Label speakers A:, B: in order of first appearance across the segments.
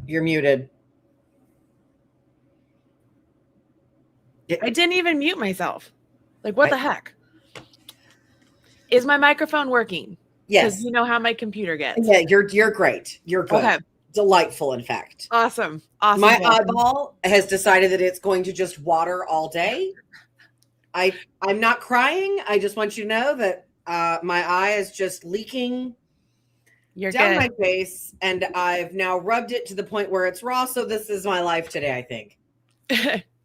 A: You're muted.
B: I didn't even mute myself. Like, what the heck? Is my microphone working?
A: Yes.
B: Because you know how my computer gets.
A: Yeah, you're great. You're good. Okay. Delightful, in fact.
B: Awesome.
A: My eyeball has decided that it's going to just water all day. I'm not crying. I just want you to know that my eye is just leaking down my face, and I've now rubbed it to the point where it's raw. So this is my life today, I think.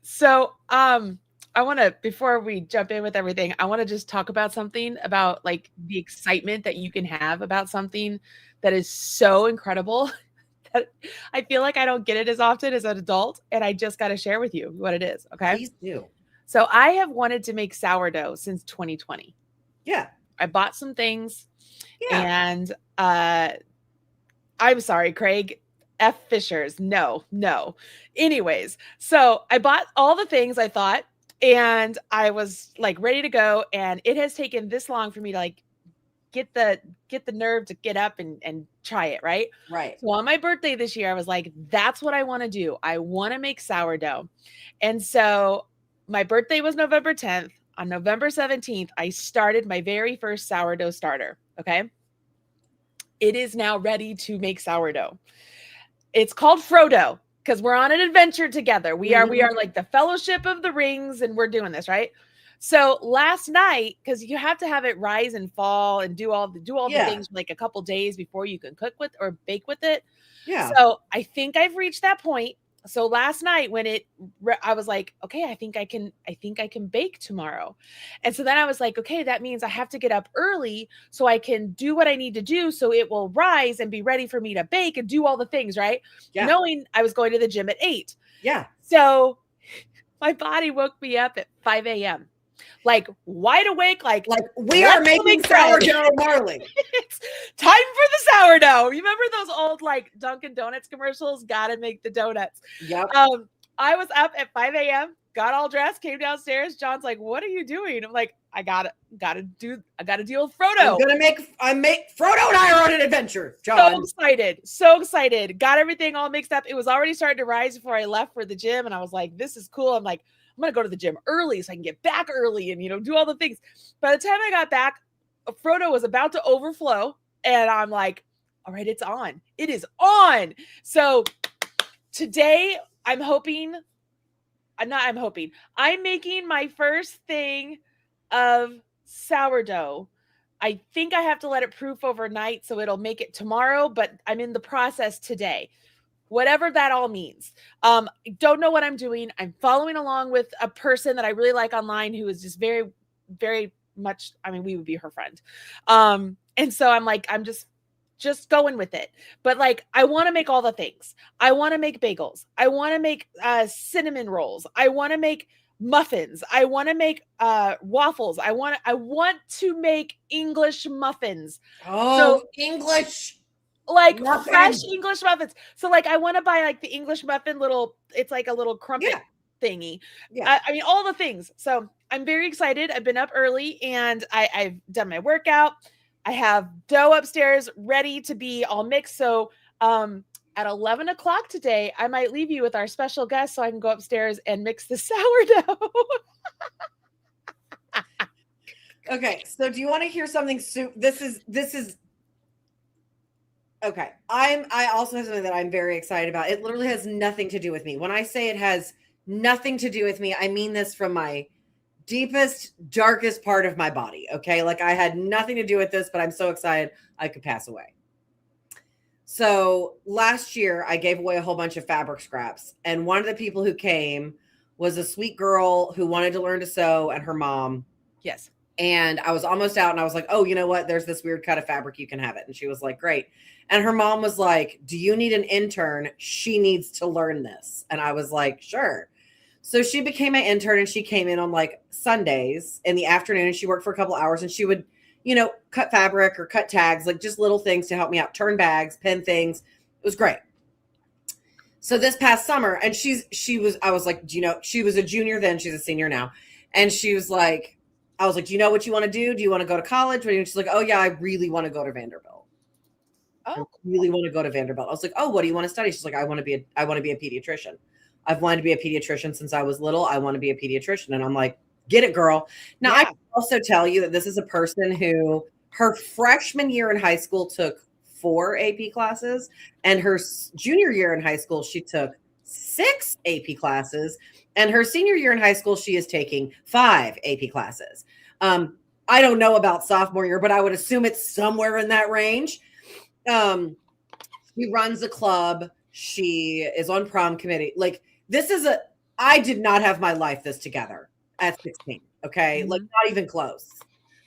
B: So, I want to, before we jump in with everything, I want to just talk about something about like the excitement that you can have about something that is so incredible that I feel like I don't get it as often as an adult. And I just got to share with you what it is. Okay.
A: Please do.
B: So I have wanted to make sourdough since 2020.
A: Yeah.
B: I bought some things and, I'm sorry, Craig. F Fishers. No. Anyways, so I bought all the things I thought, and I was like ready to go. And it has taken this long for me to like get the nerve to get up and try it. Right. So on my birthday this year, I was like, that's what I want to do. I want to make sourdough. And so my birthday was November 10th. On November 17th, I started my very first sourdough starter. Okay. It is now ready to make sourdough. It's called Frodo because we're on an adventure together. We are like the Fellowship of the Rings, and we're doing this, right? So last night, because you have to have it rise and fall and do all the things like a couple days before you can cook with or bake with it. Yeah. So I think I've reached that point. So last night when I was like, okay, I think I can bake tomorrow. And so then I was like, okay, that means I have to get up early so I can do what I need to do so it will rise and be ready for me to bake and do all the things, right? Yeah. Knowing I was going to the gym at 8. Yeah. So my body woke me up at 5 a.m. Like wide awake, like
A: we are making sourdough, Marley.
B: It's time for the sourdough. You remember those old like Dunkin' Donuts commercials? Gotta make the donuts.
A: Yep.
B: I was up at 5 a.m., got all dressed, came downstairs. John's like, "What are you doing?" I'm like, I gotta deal with Frodo.
A: Frodo and I are on an adventure, John.
B: So excited. Got everything all mixed up. It was already starting to rise before I left for the gym, and I was like, "This is cool." I'm like, I'm going to go to the gym early so I can get back early and, do all the things. By the time I got back, Frodo was about to overflow. And I'm like, all right, it's on. It is on. So today I'm making my first thing of sourdough. I think I have to let it proof overnight so it'll make it tomorrow, but I'm in the process today. Whatever that all means. I don't know what I'm doing. I'm following along with a person that I really like online who is just very, very much, we would be her friend. And so I'm like, I'm just going with it. But like, I want to make all the things. I want to make bagels. I want to make cinnamon rolls. I want to make muffins. I want to make waffles. I want to make English muffins.
A: Oh, so, English.
B: Like fresh English muffins. So like I want to buy like the English muffin it's like a little crumpet thingy. Yeah. All the things. So I'm very excited. I've been up early and I've done my workout. I have dough upstairs ready to be all mixed. So at 11 o'clock today, I might leave you with our special guest so I can go upstairs and mix the sourdough.
A: Okay. So do you want to hear something? This is okay. I also have something that I'm very excited about. It literally has nothing to do with me. When I say it has nothing to do with me, I mean this from my deepest, darkest part of my body. Okay. Like I had nothing to do with this, but I'm so excited I could pass away. So last year I gave away a whole bunch of fabric scraps. And one of the people who came was a sweet girl who wanted to learn to sew and her mom.
B: Yes.
A: And I was almost out and I was like, oh, you know what? There's this weird cut of fabric. You can have it. And she was like, great. And her mom was like, do you need an intern? She needs to learn this. And I was like, sure. So she became my intern and she came in on like Sundays in the afternoon and she worked for a couple hours and she would, cut fabric or cut tags, like just little things to help me out, turn bags, pin things. It was great. So this past summer, and I was like, she was a junior then, she's a senior now. And she was like, I was like, do you know what you want to do? Do you want to go to college? She's like, oh yeah, I really want to go to Vanderbilt. I
B: Oh,
A: really want to go to Vanderbilt. I was like, oh, what do you want to study? She's like, I want to be a pediatrician. I've wanted to be a pediatrician since I was little. I want to be a pediatrician. And I'm like, get it, girl. Now, I
B: yeah.
A: can also tell you that this is a person who her freshman year in high school took 4 AP classes, and her junior year in high school, she took 6 AP classes, and her senior year in high school, she is taking 5 AP classes. I don't know about sophomore year, but I would assume it's somewhere in that range. She runs a club. She is on prom committee. Like, I did not have my life this together at 16. Okay. Like, not even close.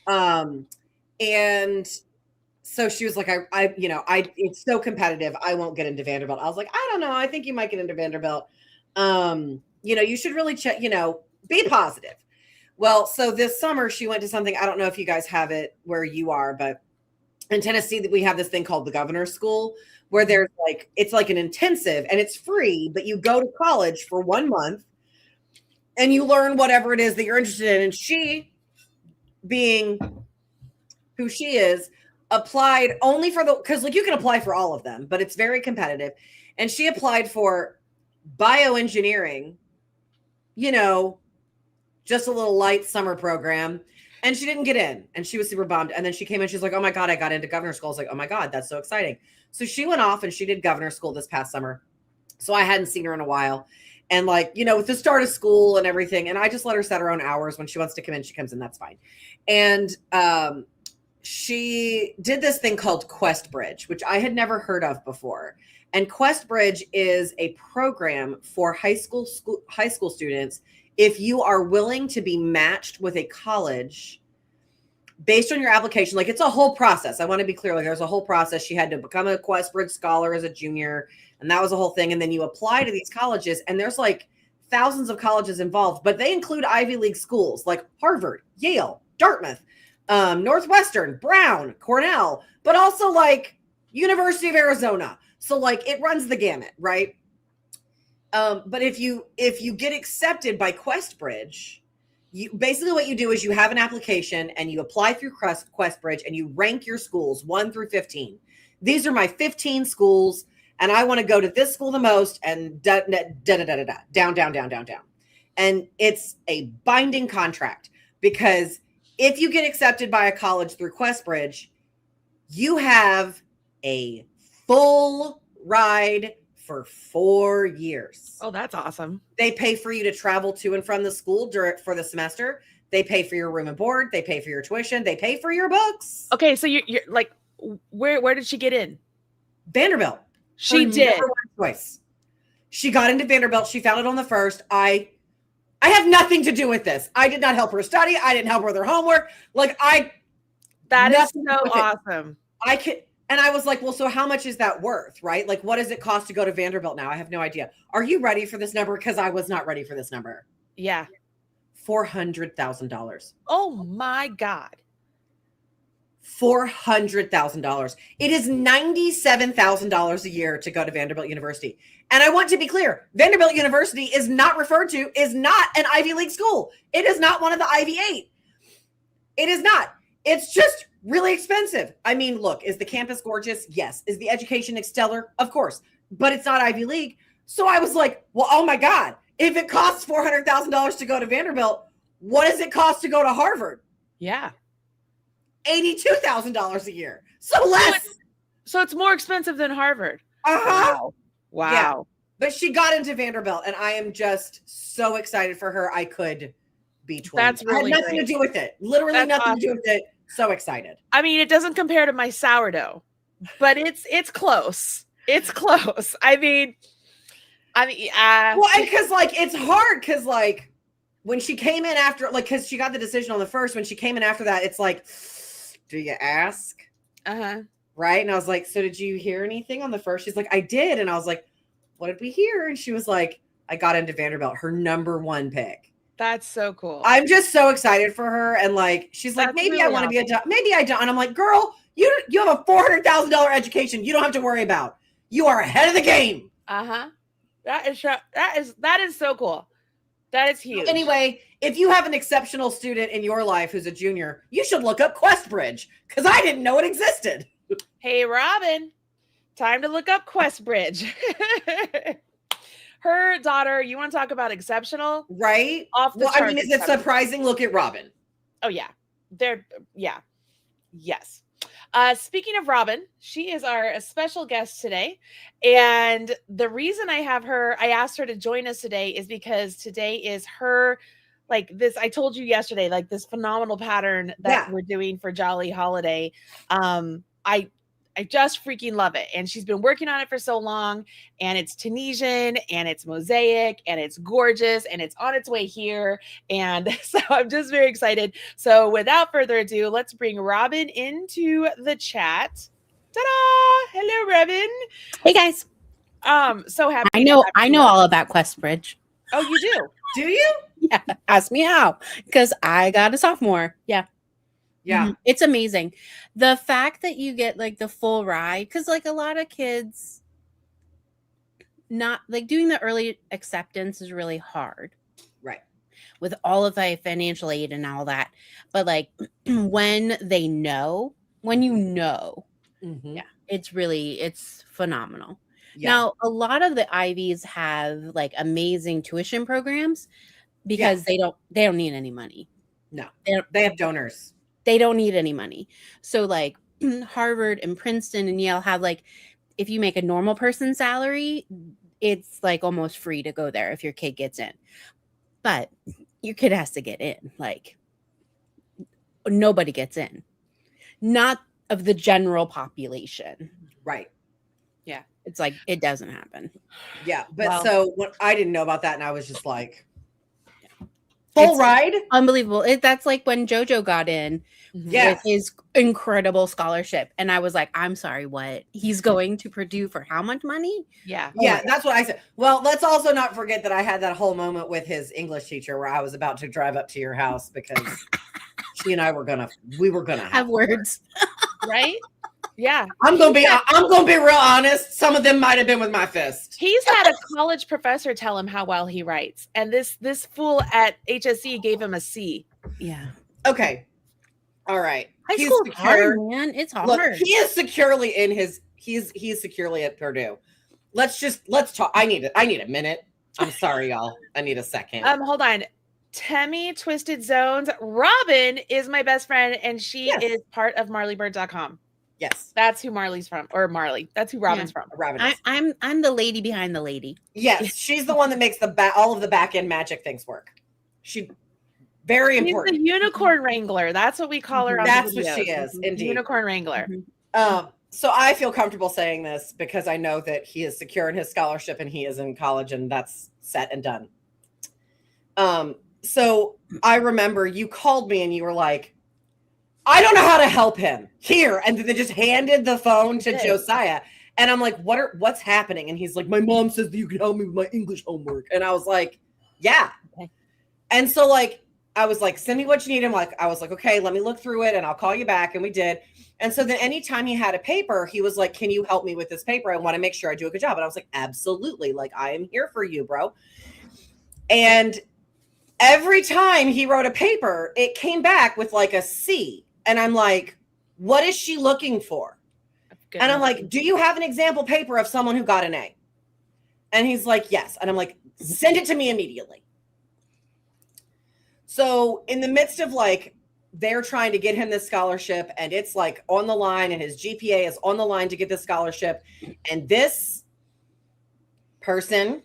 A: And so she was like, it's so competitive. I won't get into Vanderbilt. I was like, I don't know. I think you might get into Vanderbilt. You should really check, be positive. Well, so this summer she went to something. I don't know if you guys have it where you are, but in Tennessee that we have this thing called the Governor's School, where there's it's like an intensive and it's free, but you go to college for 1 month and you learn whatever it is that you're interested in. And she, being who she is, applied only for because you can apply for all of them, but it's very competitive. And she applied for bioengineering, just a little light summer program. And she didn't get in, and she was super bummed. And then she came in, she's like, oh my God, I got into Governor's School. I was like, oh my God, that's so exciting. So she went off and she did Governor's School this past summer. So I hadn't seen her in a while. And with the start of school and everything, and I just let her set her own hours. When she wants to come in, she comes in, that's fine. And she did this thing called Quest Bridge, which I had never heard of before. And Quest Bridge is a program for high school students. If you are willing to be matched with a college based on your application, it's a whole process. I want to be clear. There's a whole process. She had to become a Quest Bridge scholar as a junior, and that was a whole thing. And then you apply to these colleges, and there's thousands of colleges involved, but they include Ivy League schools like Harvard, Yale, Dartmouth, Northwestern, Brown, Cornell, but also University of Arizona. So it runs the gamut, right? But if you get accepted by Quest Bridge, basically what you do is you have an application and you apply through Quest Bridge and you rank your schools 1 through 15. These are my 15 schools, and I want to go to this school the most, and down. And it's a binding contract, because if you get accepted by a college through Quest Bridge, you have a full ride for 4 years.
B: Oh, that's awesome.
A: They pay for you to travel to and from the school for the semester. They pay for your room and board. They pay for your tuition. They pay for your books.
B: Okay, so you're where did she get in?
A: Vanderbilt.
B: She did.
A: Choice. She got into Vanderbilt. She found it on the first. I have nothing to do with this. I did not help her study. I didn't help her with her homework.
B: That is so awesome.
A: And I was like, well, so how much is that worth, right? What does it cost to go to Vanderbilt now? I have no idea. Are you ready for this number? Because I was not ready for this number.
B: Yeah.
A: $400,000.
B: Oh my God.
A: $400,000. It is $97,000 a year to go to Vanderbilt University. And I want to be clear, Vanderbilt University is not an Ivy League school. It is not one of the Ivy 8. It is not. It's just really expensive. I mean, look, is the campus gorgeous? Yes. Is the education stellar? Of course. But it's not Ivy League. So I was like, well, oh my God, if it costs $400,000 to go to Vanderbilt, what does it cost to go to Harvard?
B: Yeah.
A: $82,000 a year. So less.
B: So it's more expensive than Harvard.
A: Uh-huh.
B: Wow.
A: Yeah. But she got into Vanderbilt, and I am just so excited for her. I could be 20.
B: That's really
A: I had nothing to do with it. Literally nothing to do with it. So excited.
B: I mean, it doesn't compare to my sourdough, but it's close. It's close. I mean, well,
A: because it's hard, because when she came in after, because she got the decision on the first, when she came in after that, it's do you ask?
B: Uh-huh.
A: Right. And I was like, so did you hear anything on the first? She's like, I did. And I was like, what did we hear? And she was like, I got into Vanderbilt, her number 1 pick.
B: That's so cool.
A: I'm just so excited for her. And she's like, maybe really I want to be a doctor. Maybe I don't. And I'm like, girl, you have a $400,000 education. You don't have to worry about. You are ahead of the game.
B: Uh-huh. That is so cool. That is huge.
A: Anyway, if you have an exceptional student in your life who's a junior, you should look up Quest Bridge, because I didn't know it existed.
B: Hey, Robin, Time to look up Questbridge. Her daughter, you want to talk about exceptional?
A: Right?
B: Off the
A: Well, I
B: charts
A: mean, is it
B: exceptional.
A: surprising? Look at Robin.
B: Oh, yeah. Yes. Speaking of Robin, she is our special guest today. And the reason I asked her to join us today is because today is her, like this, I told you yesterday, like this phenomenal pattern that we're doing for Jolly Holiday. I just freaking love it. And she's been working on it for so long, and it's Tunisian and it's mosaic and it's gorgeous and it's on its way here. And so I'm just very excited. So without further ado, let's bring Robin into the chat. Ta-da! Hello, Robin.
C: Hey guys.
B: So happy.
C: I know all about Questbridge.
B: Oh, you do?
A: Do you?
C: Yeah. Ask me how. Because I got a sophomore. Yeah.
A: Yeah.
C: Mm-hmm. It's amazing. The fact that you get like the full ride, because like a lot of kids not like doing the early acceptance is really hard.
A: Right.
C: With all of the financial aid and all that. But like when you know, yeah, it's phenomenal. Yeah. Now, a lot of the Ivies have like amazing tuition programs because they don't need any money.
A: No, they have donors.
C: They don't need any money. So like Harvard and Princeton and Yale have like, if you make a normal person's salary, it's like almost free to go there if your kid gets in. But your kid has to get in. Like nobody gets in. Not of the general population.
A: Right.
C: Yeah. It's like, it doesn't happen.
A: Yeah. But so what I didn't know about that, and I was just like, full ride?
C: Unbelievable. That's like when JoJo got in with his incredible scholarship. And I was like, I'm sorry, what? He's going to Purdue for how much money?
B: Yeah.
A: Yeah, that's what I said. Well, let's also not forget that I had that whole moment with his English teacher where I was about to drive up to your house because she and I were gonna have
C: words.
B: Right? Yeah.
A: I'm gonna be real honest. Some of them might have been with my fist.
B: He's had a college professor tell him how well he writes, and this fool at HSC gave him a C.
C: Yeah.
A: Okay. All right.
C: High school is hard, man. It's hard.
A: Look, he is securely in his. He's securely at Purdue. Let's talk. I need a minute. I'm sorry, y'all. I need a second.
B: Hold on. Temmie Twisted Zones. Robin is my best friend, and she is part of MarleyBird.com.
A: Yes,
B: that's who Marley's from, or Marley. That's who Robin's from.
A: Robin.
C: I'm the lady behind the lady.
A: Yes, she's the one that makes all of the back end magic things work. She very important.
B: She's the unicorn wrangler. That's what we call her.
A: That's what she is. Indeed,
B: unicorn wrangler.
A: So I feel comfortable saying this because I know that he is secure in his scholarship and he is in college, and that's set and done. So I remember you called me and you were like, I don't know how to help him here. And they just handed the phone to Josiah. And I'm like, what's happening? And he's like, my mom says that you can help me with my English homework. And I was like, yeah. Okay. And so like, I was like, send me what you need. I was like, okay, let me look through it and I'll call you back. And we did. And so then anytime he had a paper, he was like, can you help me with this paper? I want to make sure I do a good job. And I was like, absolutely. Like, I am here for you, bro. And every time he wrote a paper, it came back with like a C. And I'm like, what is she looking for? And I'm like, do you have an example paper of someone who got an A? And he's like, yes. And I'm like, send it to me immediately. So in the midst of like, they're trying to get him this scholarship and it's like on the line and his GPA is on the line to get this scholarship. And this person,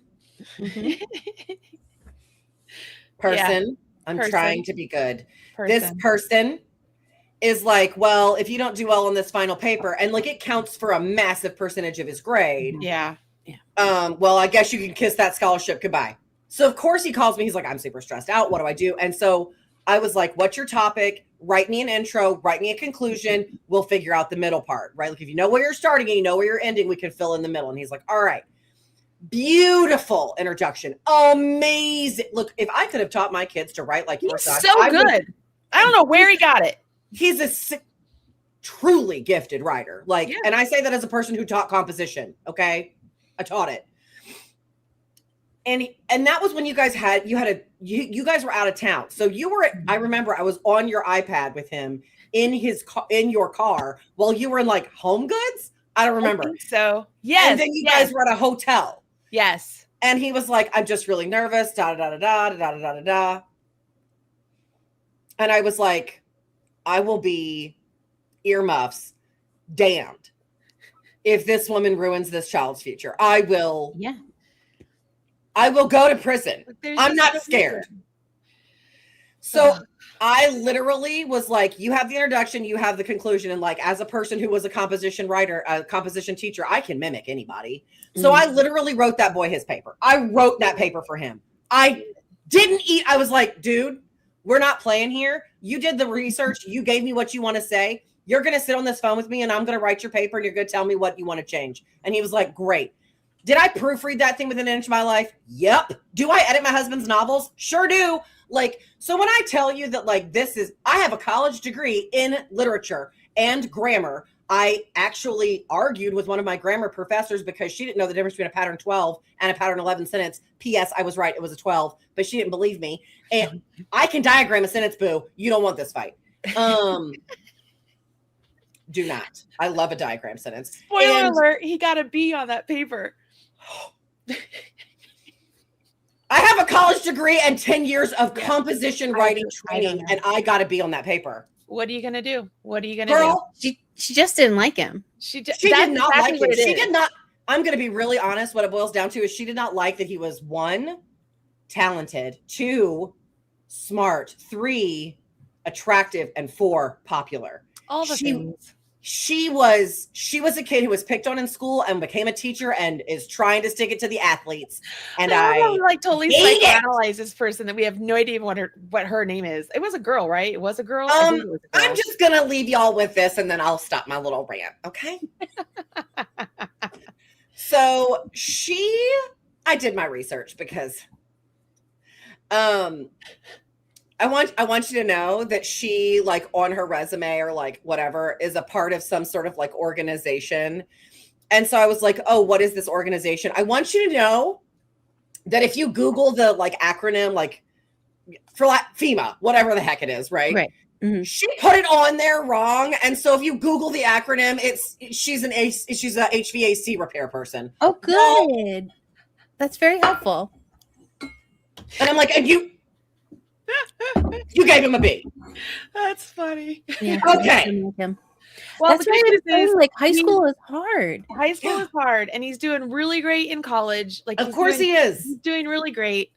A: I'm trying to be good. This person is like, well, if you don't do well on this final paper, and like it counts for a massive percentage of his grade.
B: Yeah.
A: Well, I guess you can kiss that scholarship goodbye. So of course he calls me. He's like, I'm super stressed out. What do I do? And so I was like, what's your topic? Write me an intro, write me a conclusion. We'll figure out the middle part, right? Like if you know where you're starting and you know where you're ending, we can fill in the middle. And he's like, all right. Beautiful introduction. Amazing. Look, if I could have taught my kids to write like yours,
B: so good. I don't know where he got it.
A: He's a truly gifted writer. Like, and I say that as a person who taught composition. Okay. I taught it. And that was when you guys were out of town. So I remember I was on your iPad with him in your car while you were in like Home Goods. I don't
B: I
A: remember.
B: think so. Yes.
A: And then you guys were at a hotel.
B: Yes.
A: And he was like, I'm just really nervous, da da da da da da da da da. And I was like, I will be earmuffs damned if this woman ruins this child's future. I will go to prison. I'm not scared. So I literally was like, you have the introduction, you have the conclusion. And like, as a person who was a composition writer, a composition teacher, I can mimic anybody. So I literally wrote that boy his paper. I wrote that paper for him. I didn't eat. I was like, dude, we're not playing here. You did the research. You gave me what you want to say. You're going to sit on this phone with me and I'm going to write your paper and you're going to tell me what you want to change. And he was like, great. Did I proofread that thing within an inch of my life? Yep. Do I edit my husband's novels? Sure do. Like, so when I tell you that like, I have a college degree in literature and grammar. I actually argued with one of my grammar professors because she didn't know the difference between a pattern 12 and a pattern 11 sentence. P.S. I was right. It was a 12, but she didn't believe me. And I can diagram a sentence, boo. You don't want this fight. Do not. I love a diagram sentence.
B: Spoiler alert, he got a B on that paper.
A: I have a college degree and 10 years of composition writing training, and I got to be on that paper.
B: What are you going to do? What are you going to
C: do? She just didn't like him.
A: She did not like him. She did not. I'm going to be really honest. What it boils down to is she did not like that he was 1, talented, 2, smart, 3, attractive, and 4, popular.
B: All the things.
A: She was a kid who was picked on in school and became a teacher and is trying to stick it to the athletes. And I
B: like totally psychoanalyze this person that we have no idea what her name is. It was a girl, right? It was a girl.
A: I'm just gonna leave y'all with this and then I'll stop my little rant. Okay. So I did my research because I want you to know that she, like, on her resume or like whatever, is a part of some sort of like organization. And so I was like, oh, what is this organization? I want you to know that if you Google the like acronym, like for like FEMA, whatever the heck it is, right?
C: Right. Mm-hmm.
A: She put it on there wrong. And so if you Google the acronym, she's a HVAC repair person.
C: Oh, good. That's very helpful.
A: And I'm like, and you gave him a B.
B: That's funny.
C: Yeah,
A: okay.
C: Well, that's right. Like high school is hard.
B: High school is hard, and he's doing really great in college. Like,
A: of course he is.
B: He's doing really great.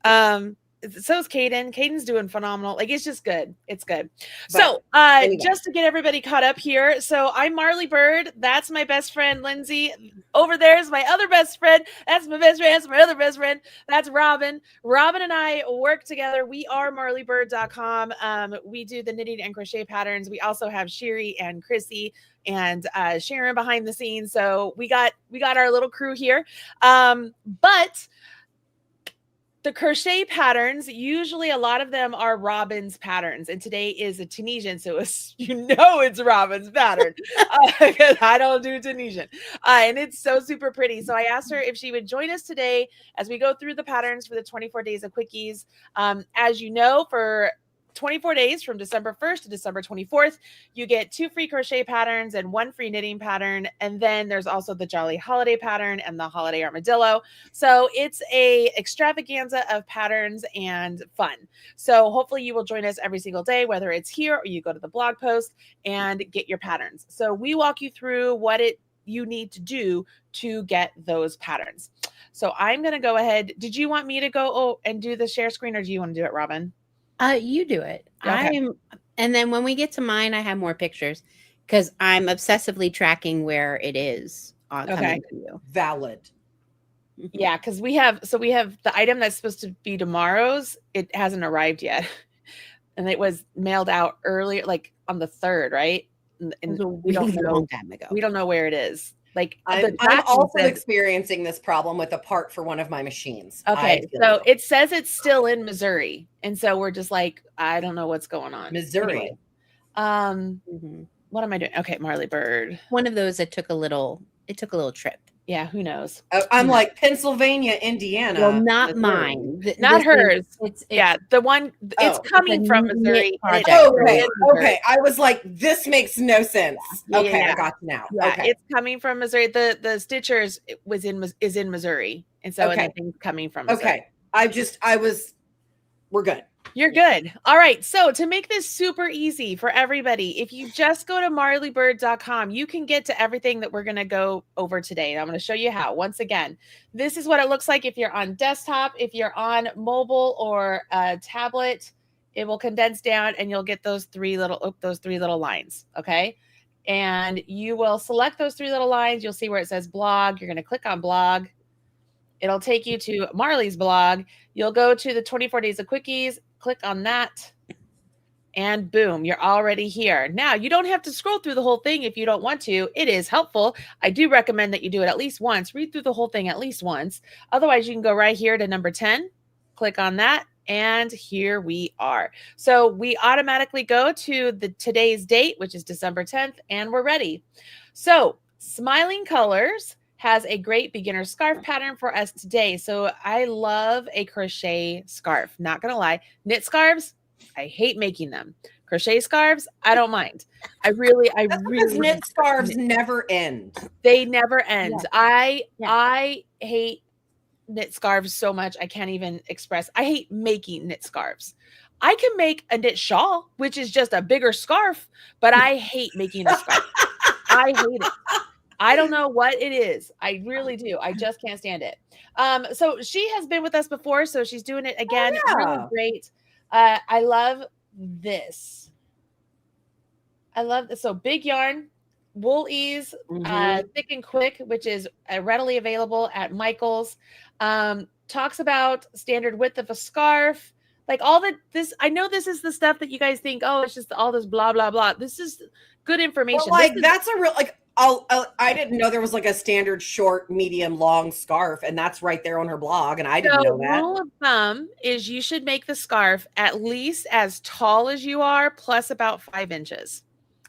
B: So is Caden. Caden's doing phenomenal. Like, it's just good. It's good. But so anyway. Just to get everybody caught up here. So I'm Marley Bird. That's my best friend, Lindsey. Over there is my other best friend. That's my best friend. That's my other best friend. That's Robin. Robin and I work together. We are marleybird.com. We do the knitting and crochet patterns. We also have Sherry and Chrissy and Sharon behind the scenes. So we got our little crew here. But the crochet patterns, usually a lot of them are Robin's patterns, and today is a Tunisian, so it's Robin's pattern because I don't do Tunisian, and it's so super pretty. So I asked her if she would join us today as we go through the patterns for the 24 Days of Quickies. As you know, for 24 days from December 1st to December 24th, you get 2 free crochet patterns and 1 free knitting pattern. And then there's also the Jolly Holiday pattern and the Holiday Armadillo. So it's a extravaganza of patterns and fun. So hopefully you will join us every single day, whether it's here or you go to the blog post and get your patterns. So we walk you through what you need to do to get those patterns. So I'm going to go ahead. Did you want me to go and do the share screen, or do you want to do it, Robin?
C: You do it.
B: Okay.
C: And then when we get to mine, I have more pictures because I'm obsessively tracking where it is on coming to you.
A: Valid.
B: Yeah, because we have the item that's supposed to be tomorrow's. It hasn't arrived yet, and it was mailed out earlier, like on the 3rd, right? And we don't know.
C: A long time ago.
B: We don't know where it is. Like,
A: I'm also experiencing this problem with a part for one of my machines.
B: Okay, so it says it's still in Missouri, and so we're just like, I don't know what's going on.
A: Missouri.
B: Anyway, what am I doing? Okay, Marley Bird.
C: One of those that took a little trip.
B: Yeah, who knows?
A: I'm like Pennsylvania, Indiana.
C: Well, not
A: Missouri.
C: mine.
B: Not hers.
C: It's
B: Yeah, the one it's
A: Oh,
B: coming
C: it's a
B: from
C: knit
B: Missouri. and it's
C: project.
B: really
A: Okay,
B: in Missouri.
A: okay. I was like, this makes no sense.
B: Yeah,
A: Okay,
B: yeah.
A: I got you now.
B: Yeah,
A: Okay.
B: it's coming from Missouri. The Stitchers is in Missouri, and so
A: Okay.
B: and the thing's coming from Missouri.
A: Okay. We're good.
B: You're good. All right. So to make this super easy for everybody, if you just go to marleybird.com, you can get to everything that we're going to go over today. And I'm going to show you how. Once again, this is what it looks like if you're on desktop, if you're on mobile or a tablet, it will condense down and you'll get those three little lines. Okay. And you will select those three little lines. You'll see where it says blog. You're going to click on blog. It'll take you to Marley's blog. You'll go to the 24 Days of Quickies, click on that, and boom, you're already here. Now, you don't have to scroll through the whole thing if you don't want to. It is helpful. I do recommend that you do it at least once. Read through the whole thing at least once. Otherwise, you can go right here to number 10, click on that, and here we are. So we automatically go to today's date, which is December 10th, and we're ready. So Smiling Colors has a great beginner scarf pattern for us today. So I love a crochet scarf. Not gonna lie, knit scarves, I hate making them. Crochet scarves, I don't mind. I really
A: knit scarves never end.
B: They never end.
C: Yeah.
B: I hate knit scarves so much. I can't even express. I hate making knit scarves. I can make a knit shawl, which is just a bigger scarf, but I hate making a scarf. I hate it. I don't know what it is. I really do. I just can't stand it. So she has been with us before, so she's doing it again.
A: Oh, yeah.
B: Really great. I love this. I love this. So big yarn, wool ease, thick and quick, which is readily available at Michael's. Talks about standard width of a scarf. Like this, I know this is the stuff that you guys think, oh, it's just all this blah, blah, blah. This is good information.
A: Well, that's a real, I didn't know there was like a standard short, medium, long scarf, and that's right there on her blog, and I didn't know that.
B: Rule of thumb is you should make the scarf at least as tall as you are, plus about 5 inches.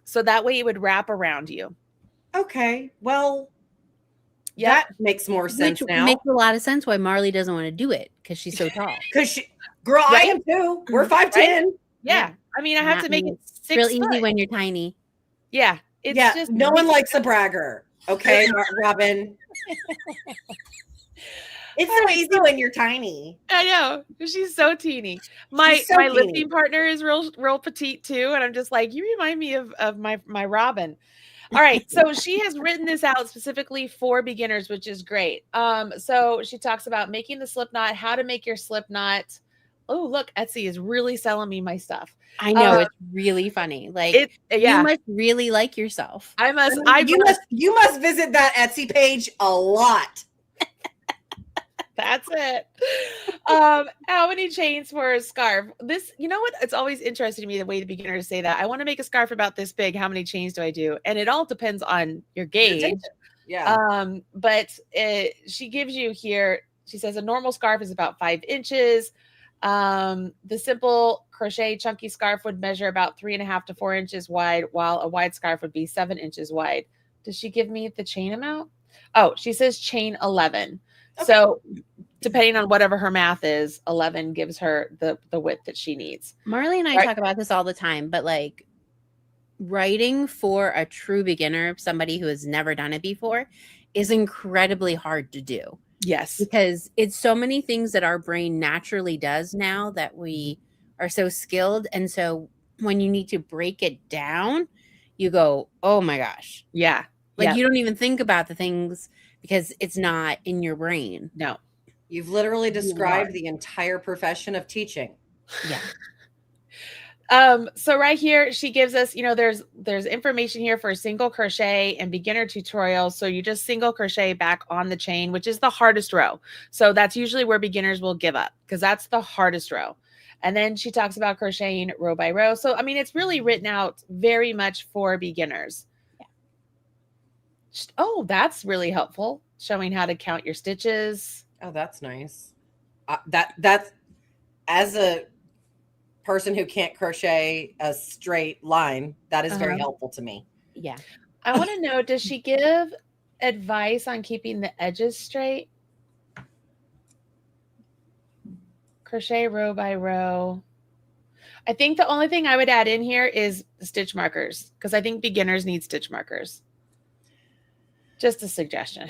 B: So that way it would wrap around you.
A: Okay, well, that makes more sense now.
C: Makes a lot of sense why Marley doesn't want to do it, because she's so tall.
A: Because girl, right? I am too. We're 5'10".
B: Right? Yeah. I mean, I have to make it 6
C: real
B: foot.
C: easy when you're tiny.
B: Yeah. It's just
A: no one likes a bragger. Okay, Robin. It's so easy when you're tiny.
B: I know. She's so teeny. My lifting partner is real petite too. And I'm just like, you remind me of my Robin. All right. So she has written this out specifically for beginners, which is great. So she talks about making the slip knot, how to make your slip knot. Oh, look, Etsy is really selling me my stuff.
C: I know, it's really funny. Like, you must really like yourself.
B: I must.
A: You must visit that Etsy page a lot.
B: That's it. How many chains for a scarf? You know what? It's always interesting to me the way the beginners say that. I want to make a scarf about this big. How many chains do I do? And it all depends on your gauge.
A: Yeah.
B: But she gives you here. She says a normal scarf is about 5 inches. The simple crochet chunky scarf would measure about 3.5 to 4 inches wide, while a wide scarf would be 7 inches wide. Does she give me the chain amount? Oh, she says chain 11. Okay. So depending on whatever her math is, 11 gives her the width that she needs.
C: Marley and I talk about this all the time, but like writing for a true beginner, somebody who has never done it before, is incredibly hard to do.
B: Yes.
C: Because it's so many things that our brain naturally does now that we are so skilled. And so when you need to break it down, you go, oh my gosh.
B: Yeah.
C: Like you don't even think about the things because it's not in your brain.
B: No.
A: You've literally described the entire profession of teaching.
C: Yeah.
B: So right here, she gives us, there's information here for single crochet and beginner tutorials. So you just single crochet back on the chain, which is the hardest row. So that's usually where beginners will give up because that's the hardest row. And then she talks about crocheting row by row. So, I mean, it's really written out very much for beginners. Yeah. Oh, that's really helpful. Showing how to count your stitches.
A: Oh, that's nice. That's as a person who can't crochet a straight line, that is very helpful to me.
C: Yeah.
B: I want to know, does she give advice on keeping the edges straight. Crochet row by row. I think the only thing I would add in here is stitch markers, because I think beginners need stitch markers. Just a suggestion.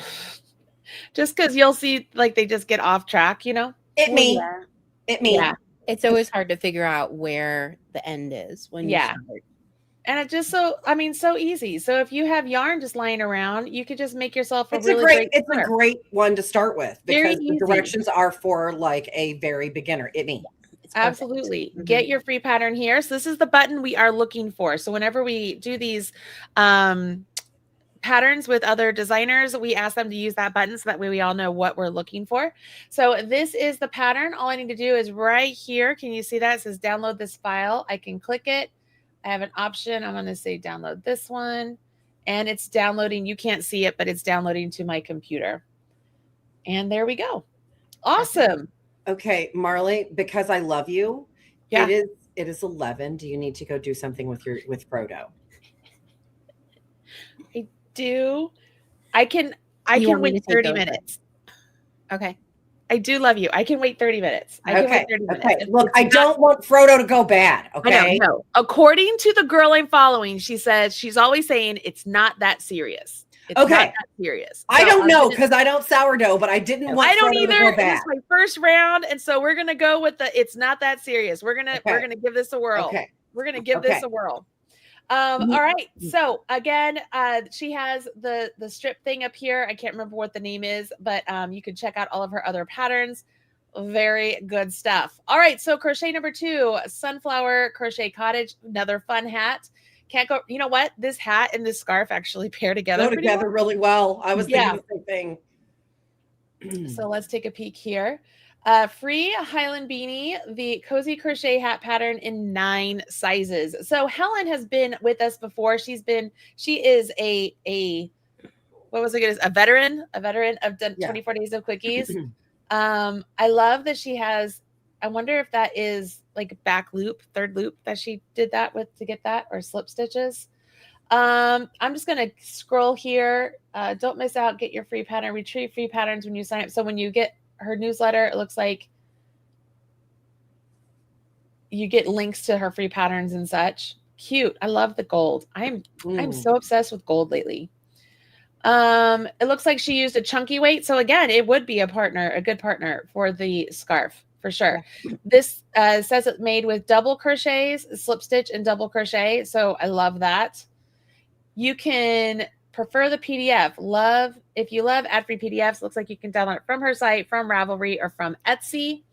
B: Just because you'll see like they just get off track, you know?
C: Yeah. It's always hard to figure out where the end is when you start.
B: And it just so easy. So if you have yarn just lying around, you could just make yourself
A: it's a great one to start with, because the directions are for like a very beginner.
B: Absolutely. Get your free pattern here. So this is the button we are looking for. So whenever we do these patterns with other designers, we ask them to use that button so that way we all know what we're looking for. So this is the pattern. All I need to do is right here. Can you see that? It says download this file. I can click it. I have an option. I'm going to say download this one, and it's downloading. You can't see it, but it's downloading to my computer. And there we go. Awesome.
A: Okay, Marley, because I love you.
B: Yeah.
A: It is 11. Do you need to go do something with Frodo?
B: I do. I can wait 30 minutes.
C: Okay.
B: I do love you. I can wait 30 minutes. I can wait 30 minutes.
A: Okay. Look, I don't want Frodo to go bad. Okay.
B: No. According to the girl I'm following, she says she's always saying it's not that serious. It's not that serious. So
A: I don't know, because I don't sourdough, but I didn't want
B: Frodo
A: either.
B: To go bad. It's my first round, and so we're gonna go with it's not that serious. We're gonna give this a whirl.
A: Okay.
B: We're gonna give this a whirl. All right. So again, she has the strip thing up here. I can't remember what the name is, but you can check out all of her other patterns. Very good stuff. All right. So crochet number 2, Sunflower Crochet Cottage, another fun hat. Can't go. You know what? This hat and this scarf actually pair together.
A: Go together really well. I was thinking the same thing.
B: So let's take a peek here. Free Highland Beanie, the cozy crochet hat pattern in 9 sizes. So Helen has been with us before. She is a veteran of 24 Days of Quickies. I love that she has, I wonder if that is like back loop, third loop that she did that with to get that, or slip stitches. I'm just going to scroll here. Don't miss out. Get your free pattern. Retrieve free patterns when you sign up. So when you get her newsletter, it looks like you get links to her free patterns and such. Cute. I love the gold. I'm so obsessed with gold lately. It looks like she used a chunky weight. So again, it would be a good partner for the scarf for sure. This says it's made with double crochets, slip stitch and double crochet. So I love that. You can prefer the PDF. If you love ad-free PDFs, looks like you can download it from her site, from Ravelry, or from Etsy.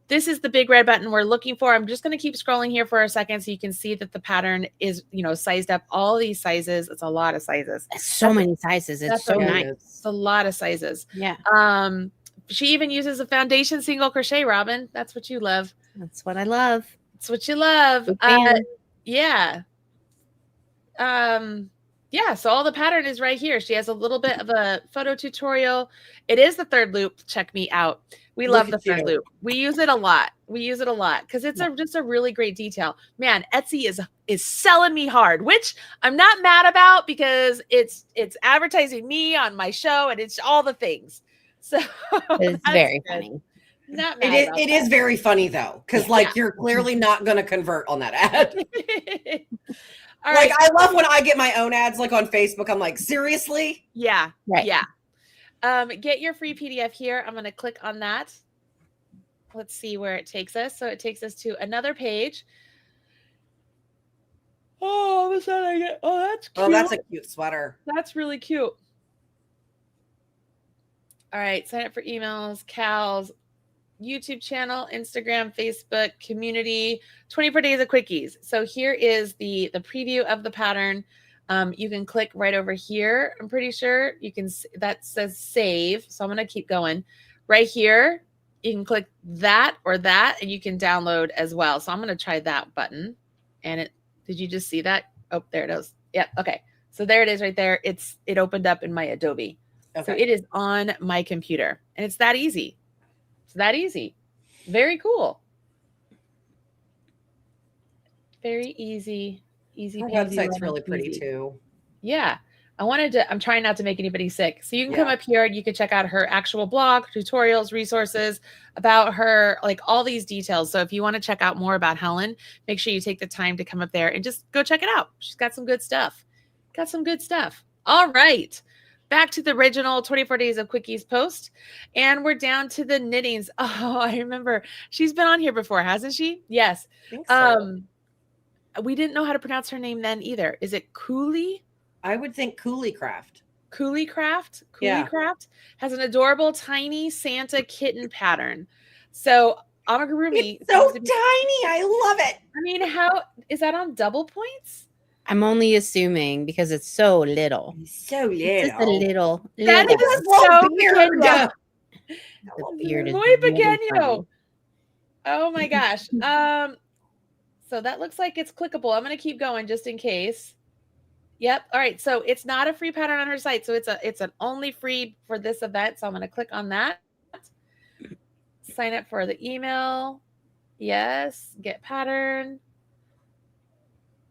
B: This is the big red button we're looking for. I'm just going to keep scrolling here for a second so you can see that the pattern is, sized up all these sizes. It's a lot of sizes.
C: So many sizes. It's so nice.
B: It's a lot of sizes.
C: Yeah.
B: She even uses a foundation single crochet, Robin. That's what you love.
C: That's what I love.
B: That's what you love. Yeah. Yeah, so all the pattern is right here. She has a little bit of a photo tutorial. It is the third loop. Check me out. We love the third loop. We use it a lot. Because it's just a really great detail. Man, Etsy is selling me hard, which I'm not mad about, because it's advertising me on my show, and it's all the things. So
C: it's very funny.
B: Not mad about
A: it is very funny though, because you're clearly not going to convert on that ad.
B: All right.
A: I love when I get my own ads on Facebook. I'm like, seriously?
B: Yeah.
C: Right.
B: Yeah. Get your free PDF here. I'm going to click on that. Let's see where it takes us. So it takes us to another page. Oh, that's cute.
A: Oh, that's a cute sweater.
B: That's really cute. All right. Sign up for emails, Cal's YouTube channel, Instagram, Facebook, community, 24 Days of Quickies. So here is the preview of the pattern. You can click right over here. I'm pretty sure you can, that says save. So I'm going to keep going right here. You can click that or that, and you can download as well. So I'm going to try that button. And did you just see that? Oh, there it is. Yeah. Okay. So there it is right there. It opened up in my Adobe. Okay. So it is on my computer, and it's that easy. It's that easy. Very cool. Very easy. Easy.
A: Her website's really pretty too.
B: Yeah. I'm trying not to make anybody sick. So you can come up here and you can check out her actual blog, tutorials, resources about her, like all these details. So if you want to check out more about Helen, make sure you take the time to come up there and just go check it out. She's got some good stuff. All right. Back to the original 24 Days of Quickies post. And we're down to the knittings. Oh, I remember. She's been on here before, hasn't she? Yes.
A: I think so.
B: We didn't know how to pronounce her name then either. Is it Cooley?
A: I would think Cooley Craft.
B: Cooley Craft has an adorable tiny Santa kitten pattern. So amigurumi.
A: It's so tiny. I love it.
B: I mean, how is that on double points?
C: I'm only assuming because it's so little.
A: So little.
C: It's just a little.
B: That
C: little.
B: is so
A: beard.
C: The beard is
B: muy
C: really
B: pequeño.
C: funny.
B: Oh my gosh. So that looks like it's clickable. I'm going to keep going just in case. Yep. All right. So it's not a free pattern on her site. So it's an only free for this event. So I'm going to click on that. Sign up for the email. Yes. Get pattern.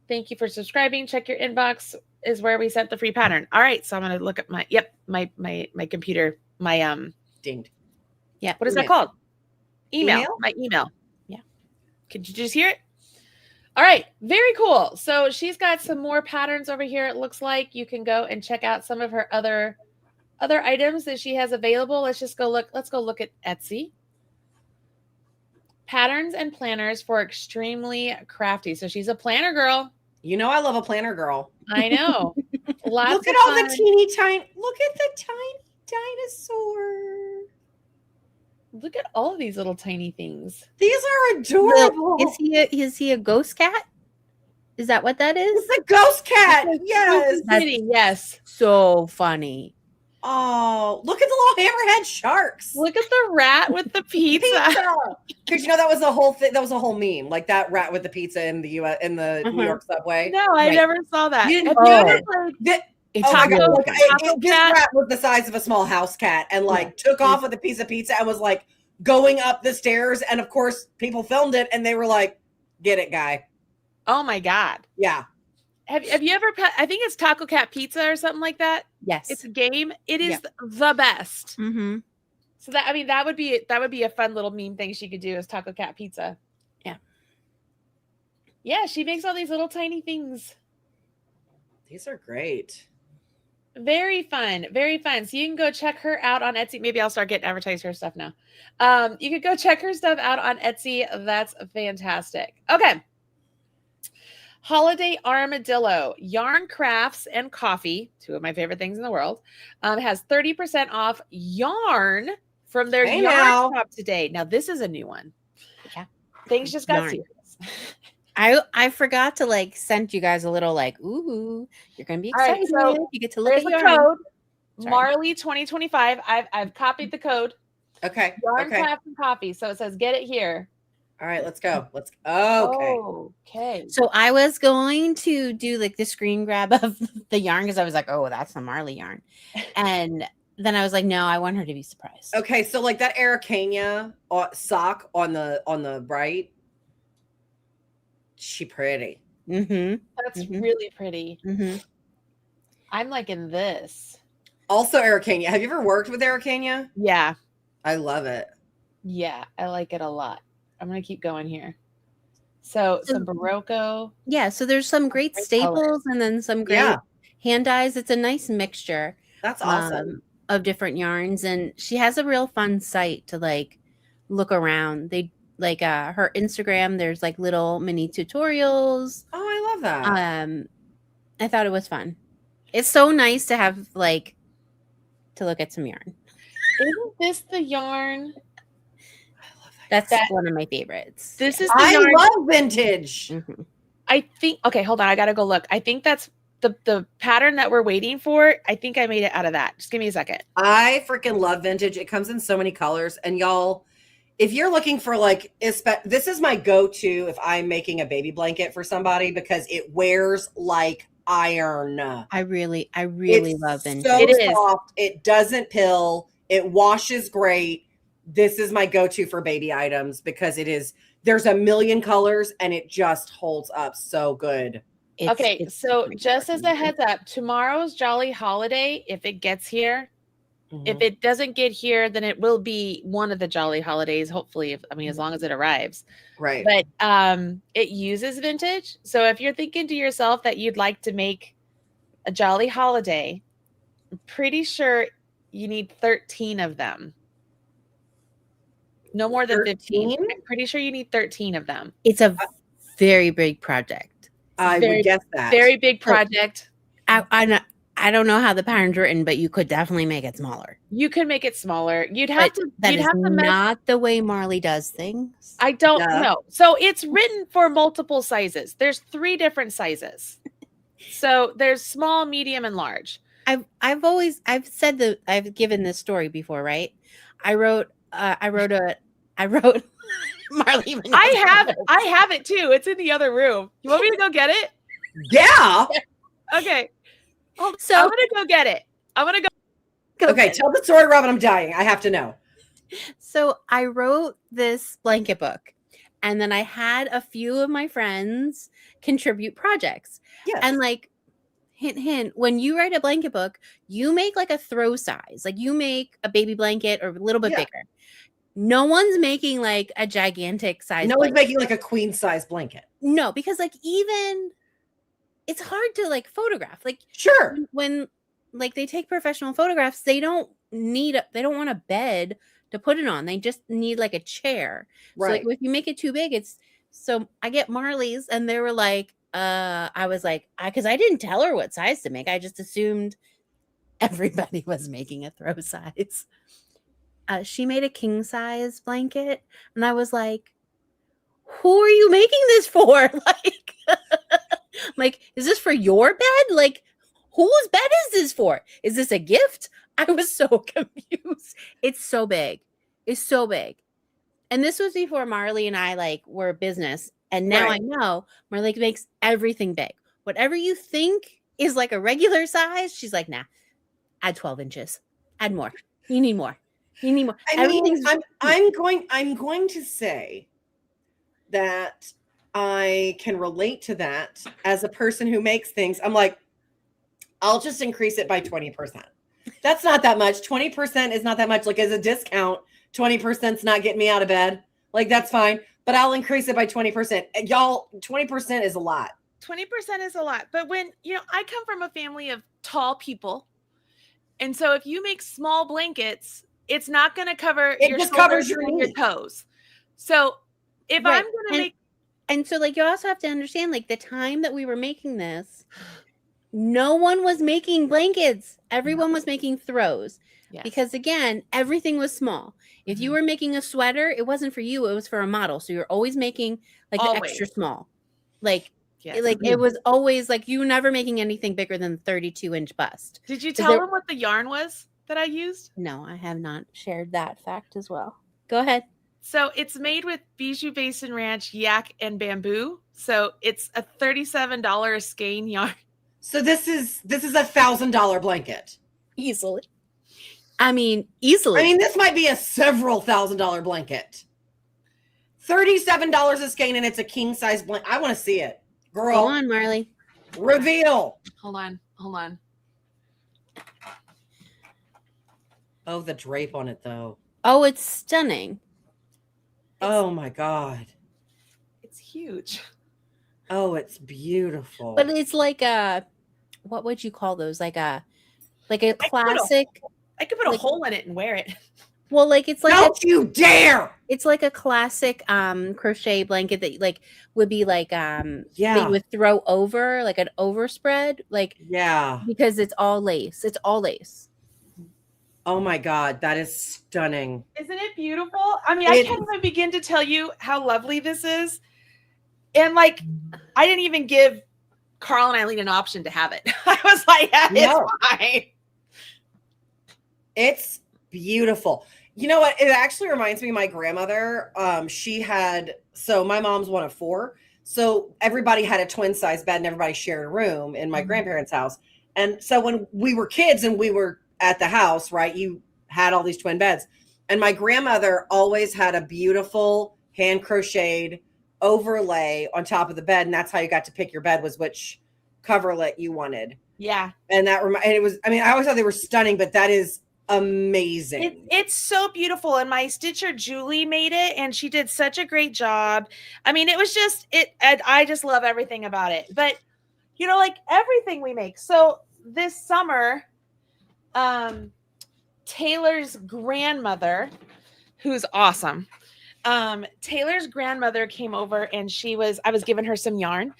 B: Thank you for subscribing. Check your inbox is where we sent the free pattern. All right. So I'm going to look at my computer,
A: Dinged.
C: Yeah.
B: What is that called?
A: Email?
B: My email.
C: Yeah.
B: Could you just hear it? All right. Very cool. So she's got some more patterns over here. It looks like you can go and check out some of her other items that she has available. Let's go look at Etsy. Patterns and planners for extremely crafty. So she's a planner girl.
A: You know I love a planner girl.
B: I know.
A: Look at all the teeny tiny. Look at the tiny dinosaur.
B: Look at all of these little tiny things.
A: These are adorable.
C: Is he a ghost cat? Is that what that is?
A: It's a ghost cat. Yes.
B: Yes.
C: So funny.
A: Oh, look at the little hammerhead sharks.
B: Look at the rat with the pizza.
A: Because you know that was the whole thing. That was a whole meme, like that rat with the pizza in the U.S. in the New York subway.
B: No, I never saw that.
A: You didn't
C: It's
A: my God, look,
B: taco
A: this
B: cat.
A: rat was the size of a small house cat and like took off with a piece of pizza and was like going up the stairs. And of course, people filmed it and they were like, "Get it, guy."
B: Oh my God.
A: Yeah.
B: Have you ever? I think it's Taco Cat Pizza or something like that.
C: Yes.
B: It's a game. It is the best.
C: Mm-hmm.
B: So that would be a fun little meme thing she could do is Taco Cat Pizza.
C: Yeah.
B: Yeah, she makes all these little tiny things.
A: These are great.
B: Very fun. Very fun. So you can go check her out on Etsy. Maybe I'll start getting advertise her stuff now. You could go check her stuff out on Etsy. That's fantastic. Okay. Holiday Armadillo, yarn crafts and coffee, two of my favorite things in the world, has 30% off yarn from their yarn shop today. Now, this is a new one.
C: Yeah.
B: Things just got serious.
C: I forgot to like send you guys a little like, ooh, you're gonna be excited.
B: Right, so
C: you get to look at
B: the
C: yarn.
B: code. Marley 2025. I've copied the code.
A: Okay.
B: Yarn crafts and coffee. So it says get it here.
A: All right, let's go. Okay.
B: Okay.
C: So I was going to do like the screen grab of the yarn because I was like, oh, that's the Marley yarn. And then I was like, no, I want her to be surprised.
A: Okay, so like that Araucania sock on the right, she pretty.
C: Mm-hmm.
B: That's really pretty.
C: Mm-hmm.
B: I'm liking this.
A: Also Araucania. Have you ever worked with Araucania?
B: Yeah.
A: I love it.
B: Yeah, I like it a lot. I'm going to keep going here. So some Barocco.
C: Yeah, so there's some great staples and then some great hand dyes. It's a nice mixture.
A: That's awesome.
C: Of different yarns. And she has a real fun site to like look around. They like her Instagram, there's like little mini tutorials.
A: Oh, I love that.
C: I thought it was fun. It's so nice to have like to look at some yarn.
B: Isn't this the yarn?
C: That's one of my favorites.
B: This is the yarn.
A: I love vintage.
C: Mm-hmm.
B: I think, okay, hold on. I got to go look. I think that's the pattern that we're waiting for. I think I made it out of that. Just give me a second.
A: I freaking love vintage. It comes in so many colors. And y'all, if you're looking for like, this is my go-to if I'm making a baby blanket for somebody because it wears like iron.
C: I really love vintage.
A: So it is soft. It doesn't pill. It washes great. This is my go-to for baby items because there's a million colors and it just holds up so good.
B: Okay, so just as a heads up, tomorrow's Jolly Holiday, if it gets here, if it doesn't get here, then it will be one of the Jolly Holidays, hopefully, as long as it arrives.
A: Right.
B: But it uses vintage. So if you're thinking to yourself that you'd like to make a Jolly Holiday, I'm pretty sure you need 13 of them. No more than 15. I'm pretty sure you need 13 of them.
C: It's a very big project.
A: I would guess that.
B: Very big project.
C: I don't know how the pattern's written, but you could definitely make it smaller.
B: You could make it smaller. You'd have to.
C: That is not the way Marley does things.
B: I don't know. So it's written for multiple sizes. There's 3 different sizes. So there's small, medium, and large.
C: I've given this story before, right? I wrote Marley.
B: I have it too. It's in the other room. You want me to go get it?
A: Yeah.
B: Okay. So I'm gonna go get it. I'm gonna go.
A: Okay, tell the story, Robin. I'm dying. I have to know.
C: So I wrote this blanket book, and then I had a few of my friends contribute projects.
A: Yes.
C: And like, hint, when you write a blanket book, you make like a throw size. Like you make a baby blanket or a little bit bigger. No one's making like a gigantic size.
A: No one's making like a queen size blanket.
C: No, because like even it's hard to like photograph. Like
A: sure,
C: when like they take professional photographs, they don't want a bed to put it on. They just need like a chair.
A: Right.
C: So like if you make it too big, so I get Marley's and they were like, I was like, because I didn't tell her what size to make. I just assumed everybody was making a throw size. She made a king size blanket, and I was like, "Who are you making this for? Like, is this for your bed? Like, whose bed is this for? Is this a gift?" I was so confused. It's so big. It's so big. And this was before Marley and I like were business. And now I know Marley makes everything big. Whatever you think is like a regular size, she's like, nah, add 12 inches. Add more. You need more. You need more.
A: I'm going to say that I can relate to that as a person who makes things. I'm like, I'll just increase it by 20%. That's not that much. 20% is not that much. Like as a discount, 20% is not getting me out of bed. Like that's fine. But I'll increase it by 20%. Y'all, 20% is a lot.
B: 20% is a lot. But when, I come from a family of tall people. And so if you make small blankets, it's not going to cover your
A: just covers your
B: toes. So if I'm going to make.
C: And so like you also have to understand like the time that we were making this, no one was making blankets. Everyone was making throws. Yes. Because again, everything was small. If you were making a sweater, it wasn't for you, it was for a model. So you're always making like the extra small. Like it was always like you were never making anything bigger than 32-inch bust.
B: Did you tell them what the yarn was that I used?
C: No, I have not shared that fact as well. Go ahead.
B: So it's made with Bijou Basin Ranch, yak, and bamboo. So it's a $37 skein yarn.
A: So this is $1,000 blanket.
C: Easily. I mean, this
A: might be a several $1,000 blanket. $37 a skein, and it's a king size blanket. I want to see it, girl.
C: Go on, Marley.
A: Reveal.
B: Hold on.
A: Oh, the drape on it though.
C: Oh, it's stunning.
A: Oh my God.
B: It's huge.
A: Oh, it's beautiful.
C: But it's like what would you call those? Like a classic.
B: I could put a hole in it and wear it.
C: Well, like it's like
A: don't you dare!
C: It's like a classic crochet blanket that like would be like that you would throw over like an overspread, like because it's all lace. It's all lace.
A: Oh my God, that is stunning.
B: Isn't it beautiful? I mean, I can't even begin to tell you how lovely this is. And like, I didn't even give Carl and Eileen an option to have it. I was like, it's fine.
A: It's beautiful. You know what? It actually reminds me of my grandmother. My mom's one of 4. So everybody had a twin size bed and everybody shared a room in my grandparents' house. And so when we were kids and we were at the house, right, you had all these twin beds. And my grandmother always had a beautiful hand crocheted overlay on top of the bed. And that's how you got to pick your bed, was which coverlet you wanted.
B: Yeah.
A: And it was, I mean, I always thought they were stunning, but that is amazing.
B: It's so beautiful. And my stitcher Julie made it, and she did such a great job. I mean, it was just I just love everything about it. But you know, like everything we make. So this summer, Taylor's grandmother, who's awesome. Taylor's grandmother came over, and I was giving her some yarn.